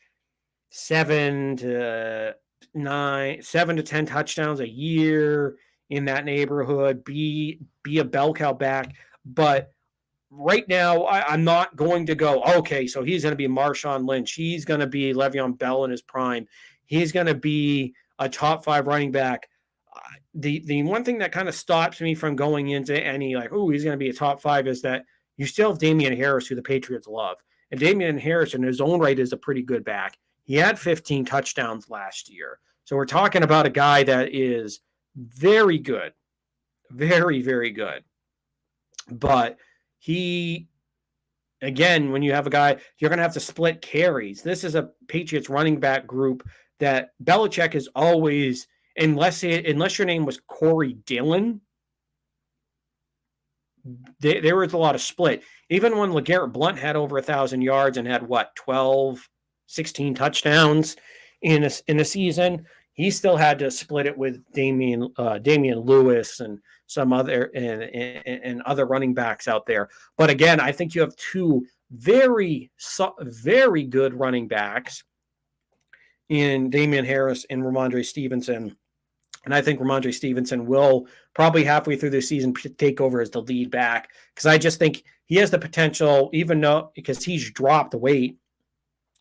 7 to 10 touchdowns a year in that neighborhood, be a bell cow back. But right now, I'm not going to go, okay, so he's going to be Marshawn Lynch. He's going to be Le'Veon Bell in his prime. He's going to be a top 5 running back. The one thing that kind of stops me from going into any like, oh, he's going to be a top 5 is that you still have Damian Harris, who the Patriots love. And Damian Harris in his own right is a pretty good back. He had 15 touchdowns last year. So we're talking about a guy that is very good, very, very good. But again, when you have a guy, you're going to have to split carries. This is a Patriots running back group that Belichick is always, unless your name was Corey Dillon, there was a lot of split. Even when LeGarrette Blount had over 1,000 yards and had 12, 16 touchdowns in a season, he still had to split it with Damian Lewis and some other and other running backs out there. But again, I think you have 2 very, very good running backs in Damian Harris and Ramondre Stevenson. And I think Ramondre Stevenson will probably halfway through the season take over as the lead back, because I just think he has the potential, even though because he's dropped weight.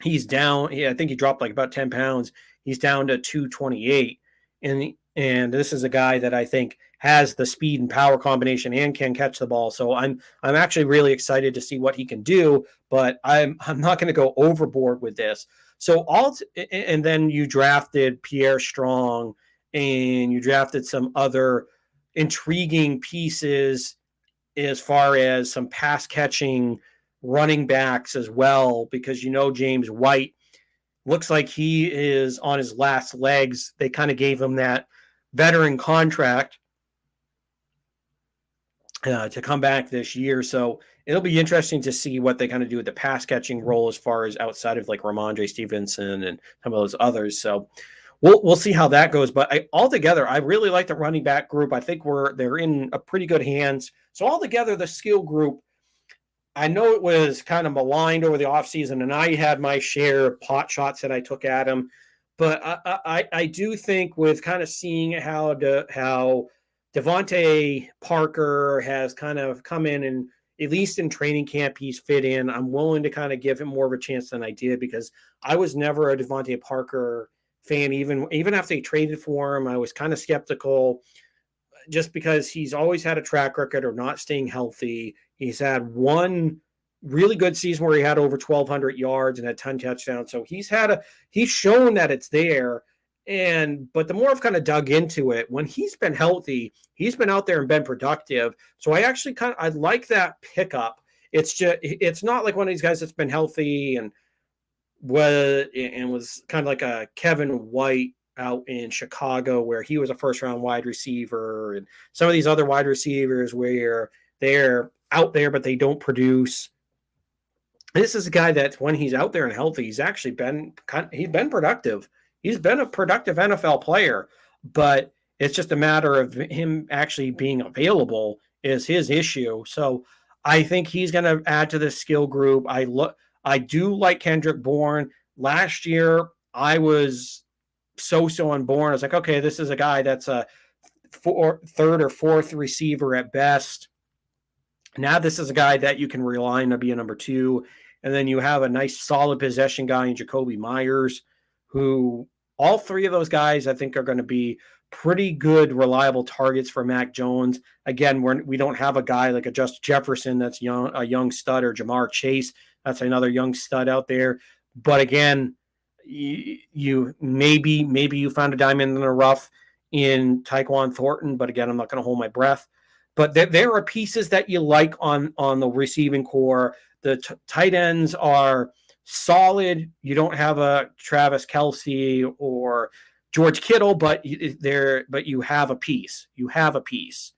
He's down. I think he dropped like about 10 pounds. He's down to 228. And this is a guy that I think has the speed and power combination and can catch the ball. So I'm actually really excited to see what he can do, but I'm not going to go overboard with this. So and then you drafted Pierre Strong and you drafted some other intriguing pieces as far as some pass catching running backs as well, because James White looks like he is on his last legs. They kind of gave him that veteran contract to come back this year. So it'll be interesting to see what they kind of do with the pass catching role as far as outside of like Ramondre Stevenson and some of those others. So we'll see how that goes. But altogether, I really like the running back group. I think they're in a pretty good hands. So altogether, the skill group, I know it was kind of maligned over the offseason, and I had my share of pot shots that I took at him. But I do think with kind of seeing how Devontae Parker has kind of come in, and at least in training camp, he's fit in, I'm willing to kind of give him more of a chance than I did, because I was never a Devontae Parker fan. Even after they traded for him, I was kind of skeptical, just because he's always had a track record of not staying healthy. He's had one really good season where he had over 1,200 yards and had 10 touchdowns. So he's shown that it's there. But the more I've kind of dug into it, when he's been healthy, he's been out there and been productive. So I actually I like that pickup. It's not like one of these guys that's been healthy and was kind of like a Kevin White out in Chicago, where he was a first-round wide receiver, and some of these other wide receivers where they're out there but they don't produce. This is a guy that when he's out there and healthy, he's actually been productive. he's been a productive NFL player, but it's just a matter of him actually being available is his issue. So I think he's going to add to the skill group. I do like Kendrick Bourne. Last year, I was so on Bourne. I was like, okay, this is a guy that's a third or fourth receiver at best. Now this is a guy that you can rely on to be a number two. And then you have a nice solid possession guy in Jacoby Myers, who all three of those guys I think are going to be pretty good, reliable targets for Mac Jones. Again, we don't have a guy like a Justin Jefferson that's a young stud, or Jamar Chase. That's another young stud out there. But again, you maybe you found a diamond in the rough in Tyquan Thornton. But again, I'm not going to hold my breath. But there are pieces that you like on the receiving core. The tight ends are solid. You don't have a Travis Kelce or George Kittle, but you have a piece. You have a piece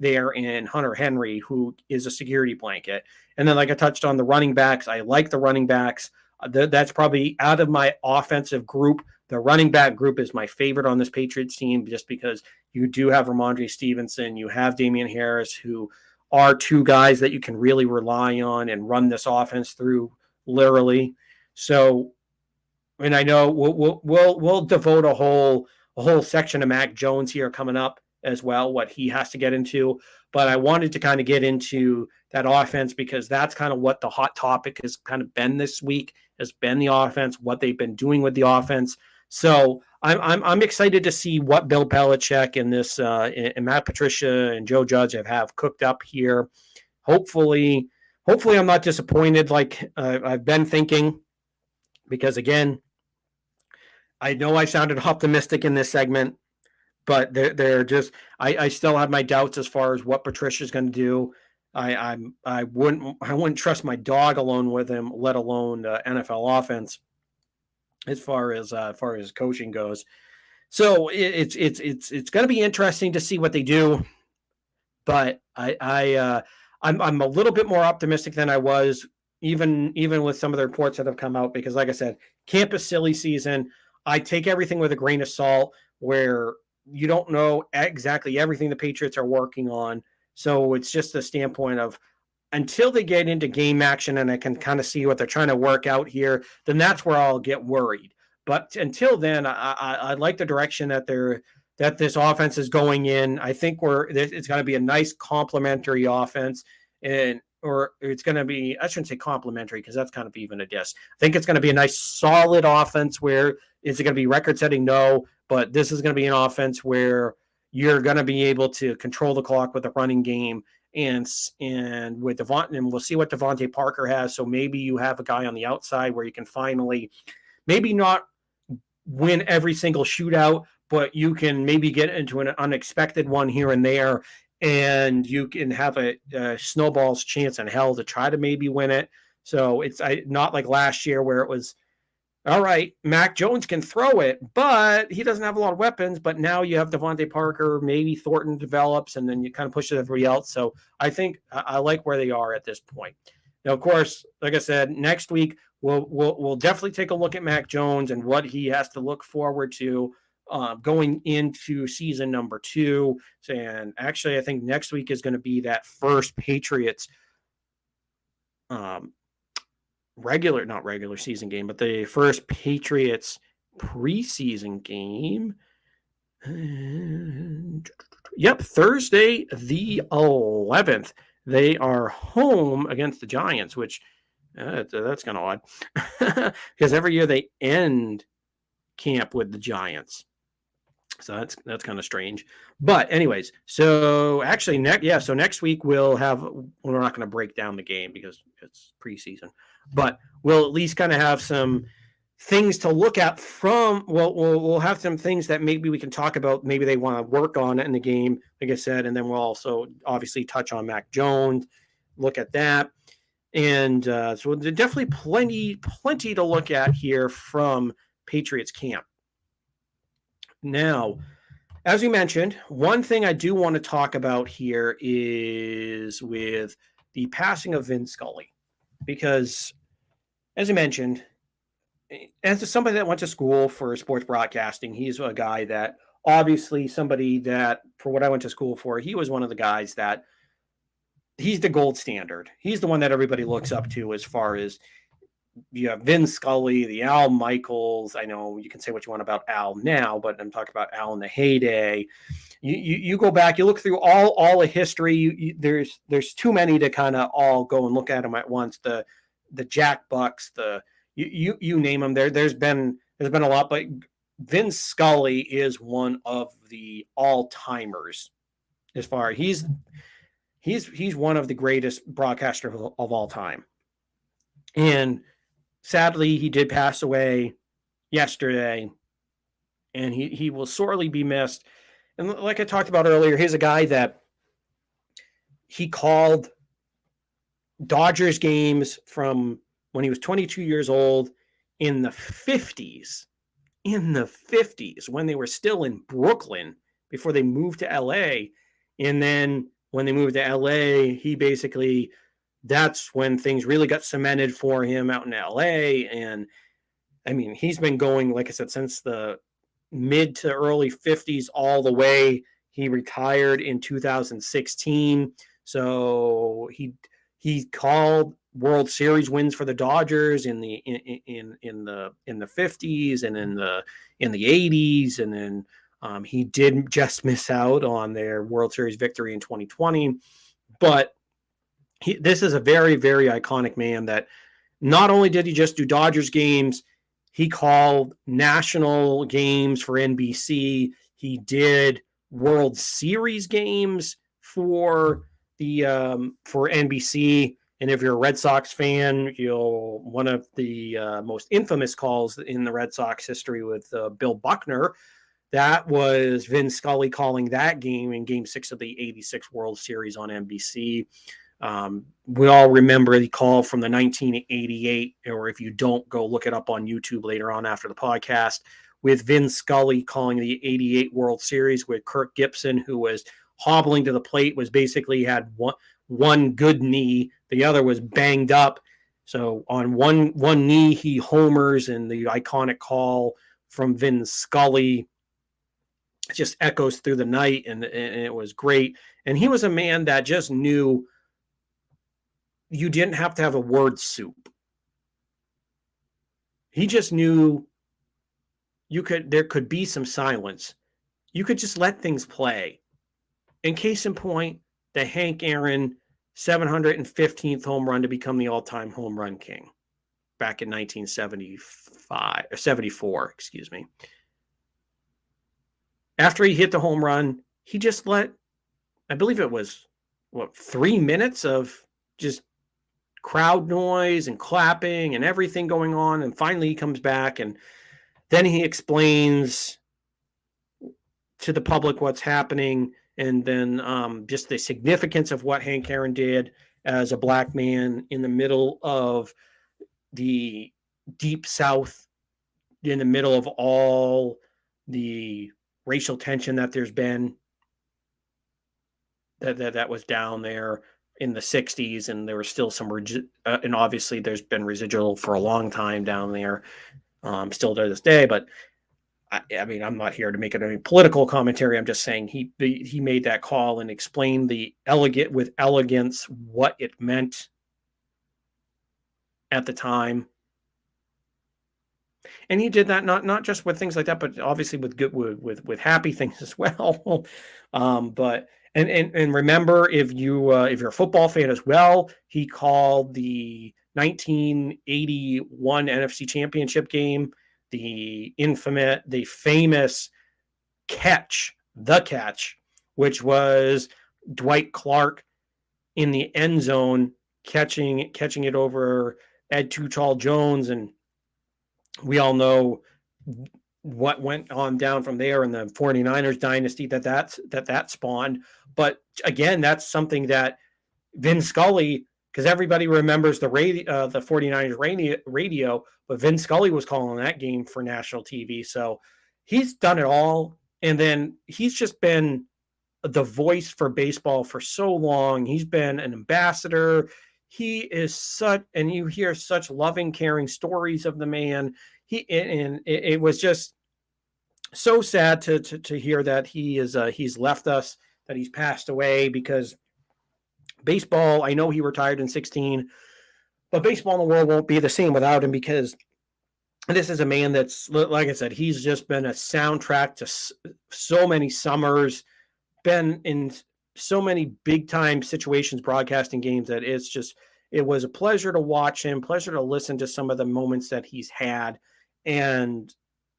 there in Hunter Henry, who is a security blanket. And then, like I touched on, the running backs, I like the running backs. That's probably out of my offensive group. The running back group is my favorite on this Patriots team, just because you do have Ramondre Stevenson, you have Damian Harris, who are two guys that you can really rely on and run this offense through, literally. So, and I know we'll devote a whole section to Mac Jones here coming up as well, what he has to get into. But I wanted to kind of get into that offense, because that's kind of what the hot topic has kind of been this week, has been the offense, what they've been doing with the offense. So I'm excited to see what Bill Belichick and this and Matt Patricia and Joe Judge have cooked up here. Hopefully I'm not disappointed like I've been thinking, because again, I know I sounded optimistic in this segment, but they're just I still have my doubts as far as what Patricia's going to do. I wouldn't trust my dog alone with him, let alone NFL offense, as far as coaching goes. So it's going to be interesting to see what they do. But I'm a little bit more optimistic than I was, even with some of the reports that have come out, because like I said, camp is silly season. I take everything with a grain of salt, where you don't know exactly everything the Patriots are working on. So it's just a standpoint of, until they get into game action and I can kind of see what they're trying to work out here, then that's where I'll get worried. But until then, I like the direction that this offense is going in. I think it's going to be a nice complementary offense, or it's going to be, I shouldn't say complimentary, because that's kind of even a diss. I think it's going to be a nice solid offense. Where is it going to be record setting? No, but this is going to be an offense where you're going to be able to control the clock with the running game, and with Devontae, and we'll see what Devontae Parker has. So maybe you have a guy on the outside where you can finally, maybe not win every single shootout, but you can maybe get into an unexpected one here and there, and you can have a snowball's chance in hell to try to maybe win it. So it's not like last year where it was, all right, Mac Jones can throw it, but he doesn't have a lot of weapons. But now you have Devontae Parker, maybe Thornton develops, and then you kind of push it everybody else. So I think I like where they are at this point. Now, of course, like I said, next week we'll definitely take a look at Mac Jones and what he has to look forward to going into season number 2. And actually, I think next week is going to be that first Patriots not regular season game, but the first Patriots preseason game. Yep, Thursday the 11th. They are home against the Giants, which that's kind of odd, because every year they end camp with the Giants. So that's kind of strange. But anyways, so actually next week we're not going to break down the game because it's preseason, but we'll at least kind of have some things to look at we'll have some things that maybe we can talk about, maybe they want to work on in the game, like I said, and then we'll also obviously touch on Mac Jones, look at that. And so there's definitely plenty to look at here from Patriots camp. Now, as we mentioned, one thing I do want to talk about here is with the passing of Vin Scully, because, as I mentioned, as somebody that went to school for sports broadcasting, he's a guy that obviously somebody that, for what I went to school for, he was one of the guys that he's the gold standard. He's the one that everybody looks up to as far as you have Vin Scully, the Al Michaels. I know you can say what you want about Al now, but I'm talking about Al in the heyday. You go back, you look through all of history. There's too many to kind of all go and look at them at once. The Jack Bucks, you name them. There's been a lot, but Vin Scully is one of the all timers as far he's one of the greatest broadcasters of all time. And sadly, he did pass away yesterday, and he will sorely be missed. And like I talked about earlier, he's a guy that he called Dodgers games from when he was 22 years old in the 50s. In the 50s, when they were still in Brooklyn before they moved to LA. And then when they moved to LA, that's when things really got cemented for him out in LA. And I mean, he's been going, like I said, since the mid to early 50s all the way. He retired in 2016. So he called World Series wins for the Dodgers in the 50s and in the 80s, and then he did just miss out on their World Series victory in 2020. But this is a very, very iconic man that not only did he just do Dodgers games, he called national games for NBC. He did World Series games for NBC. And if you're a Red Sox fan, one of the most infamous calls in the Red Sox history with Bill Buckner, that was Vin Scully calling that game in Game 6 of the 86 World Series on NBC. We all remember the call from the 1988, or if you don't, go look it up on YouTube later on after the podcast, with Vin Scully calling the 88 World Series with Kirk Gibson, who was hobbling to the plate, was basically had one good knee. The other was banged up. So on one knee, he homers, and the iconic call from Vin Scully just echoes through the night, and it was great. And he was a man that just knew you didn't have to have a word soup. He just knew there could be some silence. You could just let things play. In case in point, the Hank Aaron 715th home run to become the all-time home run king back in 1975 or 74, excuse me. After he hit the home run, he just let, I believe it was 3 minutes of just crowd noise and clapping and everything going on. And finally he comes back, and then he explains to the public what's happening, and then just the significance of what Hank Aaron did as a black man in the middle of the Deep South, in the middle of all the racial tension that there's been, that was down there in the 60s, and there was still some and obviously there's been residual for a long time down there, still to this day. But I mean, I'm not here to make it any political commentary. I'm just saying he made that call and explained with elegance what it meant at the time. And he did that not just with things like that, but obviously with good with happy things as well. But and remember, if you're a football fan as well, he called the 1981 NFC Championship game, the famous catch, which was Dwight Clark in the end zone catching it over Ed Too Tall Jones. And we all know what went on down from there in the 49ers dynasty that spawned. But again, that's something that Vin Scully, because everybody remembers the 49ers radio, but Vin Scully was calling that game for national TV. So he's done it all. And then he's just been the voice for baseball for so long. He's been an ambassador. He is and you hear such loving, caring stories of the man. it was just so sad to hear that he's left us, that he's passed away, because baseball, I know he retired in 16, but baseball in the world won't be the same without him, because this is a man that's, like I said, he's just been a soundtrack to so many summers, been in so many big time situations broadcasting games, that it was a pleasure to watch him, pleasure to listen to some of the moments that he's had. And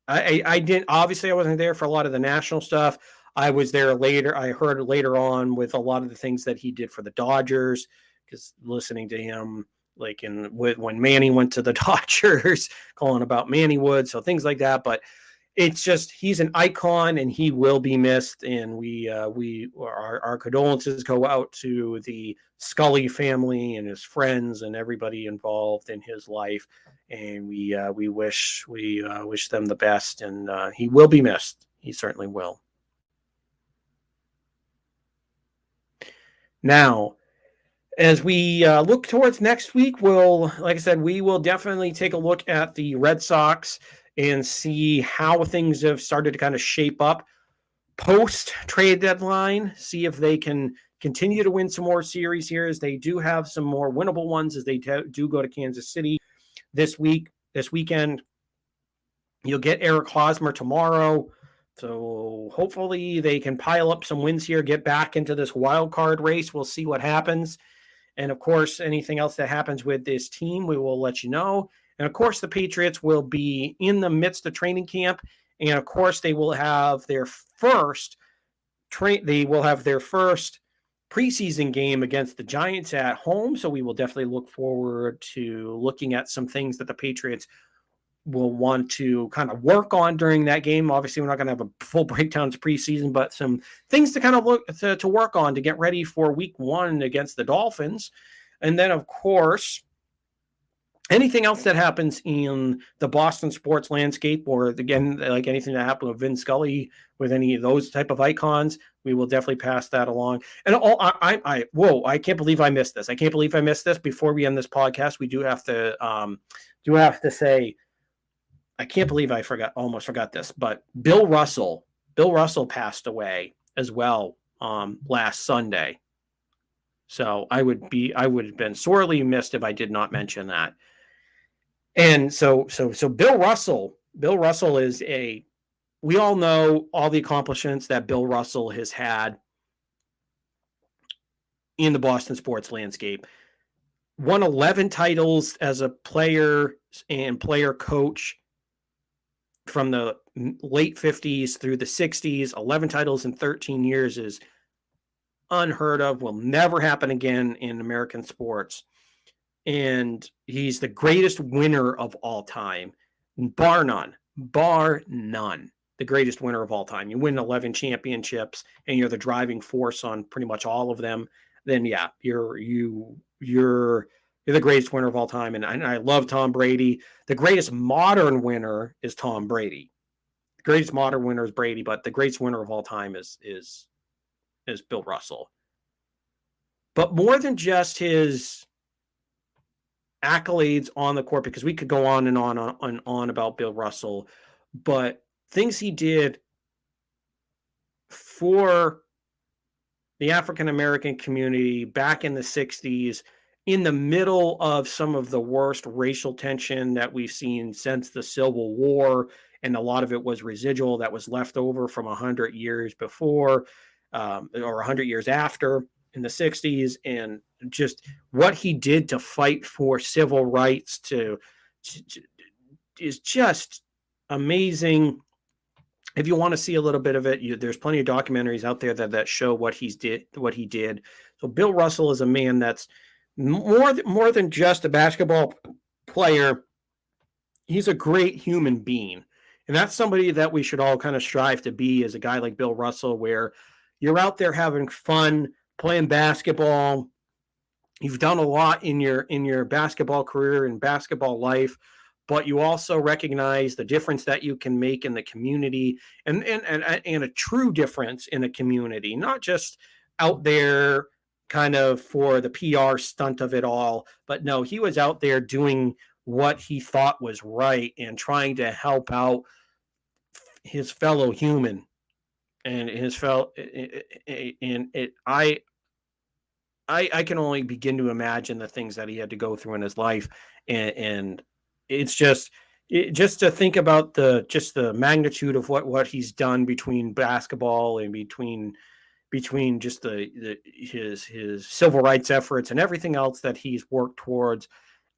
I didn't, obviously I wasn't there for a lot of the national stuff. I was there later. I heard later on with a lot of the things that he did for the Dodgers, because listening to him, like when Manny went to the Dodgers, calling about Manny Wood, so things like that. But it's just, he's an icon and he will be missed. And our condolences go out to the Scully family and his friends and everybody involved in his life. And we wish them the best. And he will be missed. He certainly will. Now, as we look towards next week, like I said, we will definitely take a look at the Red Sox and see how things have started to kind of shape up post trade deadline. See if they can continue to win some more series here, as they do have some more winnable ones, as they do go to Kansas City this weekend. You'll get Eric Hosmer tomorrow. So hopefully they can pile up some wins here, get back into this wild card race. We'll see what happens. And of course, anything else that happens with this team, we will let you know. And of course, the Patriots will be in the midst of training camp. And of course, they will have their first preseason game against the Giants at home. So we will definitely look forward to looking at some things that the Patriots will want to kind of work on during that game. Obviously, we're not going to have a full breakdown to preseason, but some things to kind of look to work on to get ready for week 1 against the Dolphins. And then, of course, anything else that happens in the Boston sports landscape, or again, like anything that happened with Vin Scully, with any of those type of icons, we will definitely pass that along. And I can't believe I missed this. Before we end this podcast, we do have to say, I can't believe I almost forgot this, but Bill Russell passed away as well last Sunday. So I would have been sorely missed if I did not mention that. And so Bill Russell is we all know all the accomplishments that Bill Russell has had in the Boston sports landscape. Won 11 titles as a player and player coach from the late 50s through the 60s. 11 titles in 13 years is unheard of, will never happen again in American sports. And he's the greatest winner of all time, bar none, the greatest winner of all time. You win 11 championships and you're the driving force on pretty much all of them, then yeah, you're the greatest winner of all time. And I love Tom Brady. The greatest modern winner is Tom Brady. The greatest modern winner is Brady, but the greatest winner of all time is Bill Russell. But more than just his accolades on the court, because we could go on and on about Bill Russell, but things he did for the African American community back in the 60s, in the middle of some of the worst racial tension that we've seen since the Civil War, and a lot of it was residual that was left over from 100 years before or 100 years after in the 60s, and just what he did to fight for civil rights is just amazing. If you want to see a little bit of it, there's plenty of documentaries out there that show what he did. So Bill Russell is a man that's more than just a basketball player. He's a great human being. And that's somebody that we should all kind of strive to be, as a guy like Bill Russell, where you're out there having fun, playing basketball. You've done a lot in your basketball career and basketball life, but you also recognize the difference that you can make in the community, and a true difference in a community, not just out there kind of for the PR stunt of it all, but no, he was out there doing what he thought was right and trying to help out his fellow human and his fellow and it I can only begin to imagine the things that he had to go through in his life, and it's just to think about the magnitude of what he's done between basketball and between just his civil rights efforts and everything else that he's worked towards,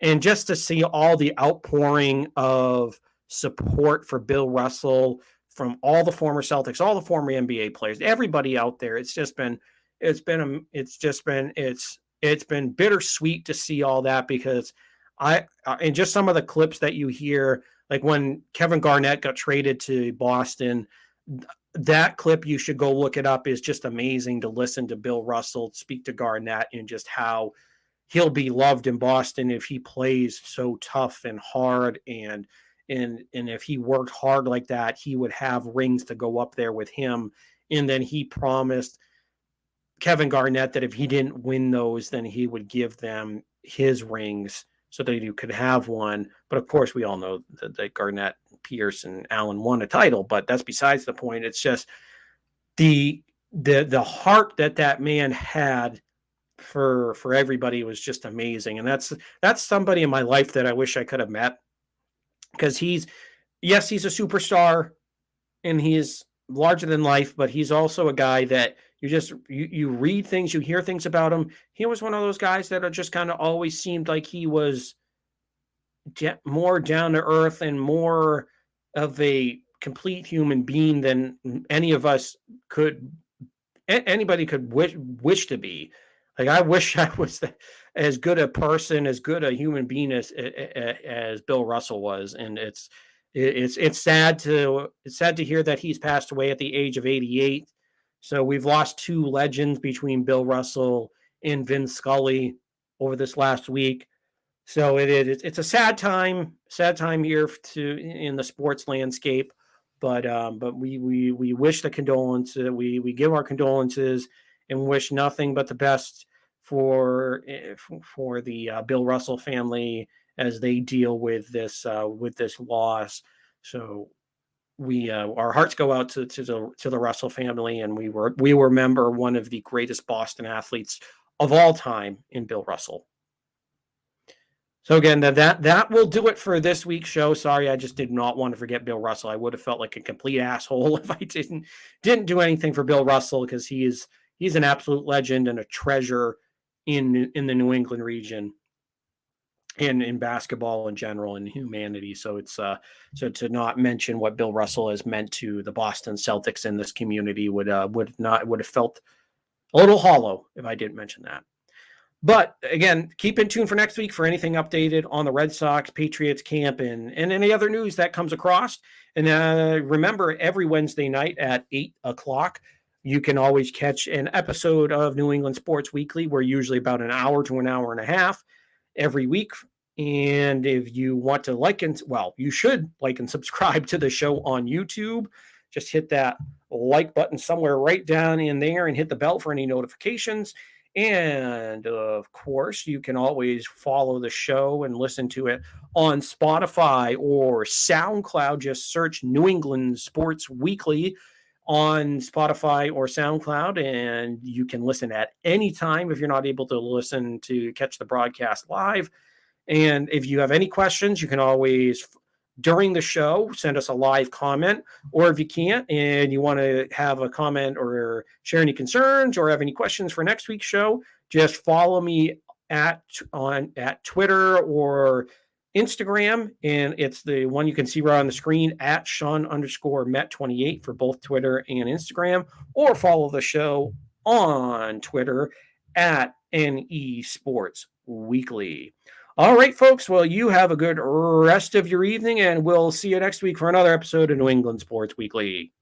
and just to see all the outpouring of support for Bill Russell from all the former Celtics, all the former NBA players, everybody out there. It's been bittersweet to see all that because and just some of the clips that you hear, like when Kevin Garnett got traded to Boston, that clip, you should go look it up, is just amazing to listen to Bill Russell speak to Garnett and just how he'll be loved in Boston if he plays so tough and hard, and if he worked hard like that, he would have rings to go up there with him. And then he promised Kevin Garnett that if he didn't win those, then he would give them his rings so that he could have one. But of course, we all know that Garnett, Pierce, and Allen won a title, but that's besides the point. It's just the heart that man had for everybody was just amazing. And that's somebody in my life that I wish I could have met, because he's a superstar and he is larger than life, but he's also a guy that you read things, you hear things about him. He was one of those guys that just kind of always seemed like he was more down to earth and more of a complete human being than anybody could wish to be. Like, I wish I was as good a person, as good a human being as Bill Russell was. And it's sad to hear that he's passed away at the age of 88. So we've lost two legends between Bill Russell and Vin Scully over this last week. So it's a sad time here in the sports landscape. But we wish the condolences. We give our condolences and wish nothing but the best for the Bill Russell family as they deal with this loss. So our hearts go out to the Russell family, and we remember one of the greatest Boston athletes of all time in Bill Russell. So again, that will do it for this week's show. Sorry, I just did not want to forget Bill Russell. I would have felt like a complete asshole if I didn't do anything for Bill Russell, because he's an absolute legend and a treasure in the New England region and in basketball in general and humanity. So it's so to not mention what Bill Russell has meant to the Boston Celtics in this community would have felt a little hollow if I didn't mention that. But again, keep in tune for next week for anything updated on the Red Sox, Patriots camp, and any other news that comes across. And remember, every Wednesday night at 8 o'clock, you can always catch an episode of New England Sports Weekly. We're usually about an hour to an hour and a half every week. And if you want to you should like and subscribe to the show on YouTube. Just hit that like button somewhere right down in there and hit the bell for any notifications. And of course, you can always follow the show and listen to it on Spotify or SoundCloud. Just search New England Sports Weekly on Spotify or SoundCloud, and you can listen at any time if you're not able to catch the broadcast live. And if you have any questions, you can always, during the show, send us a live comment. Or if you can't and you want to have a comment or share any concerns or have any questions for next week's show, just follow me at Twitter or Instagram. And it's the one you can see right on the screen, at Sean_Met28 for both Twitter and Instagram, or follow the show on Twitter at NE Sports Weekly. All right, folks. Well, you have a good rest of your evening, and we'll see you next week for another episode of New England Sports Weekly.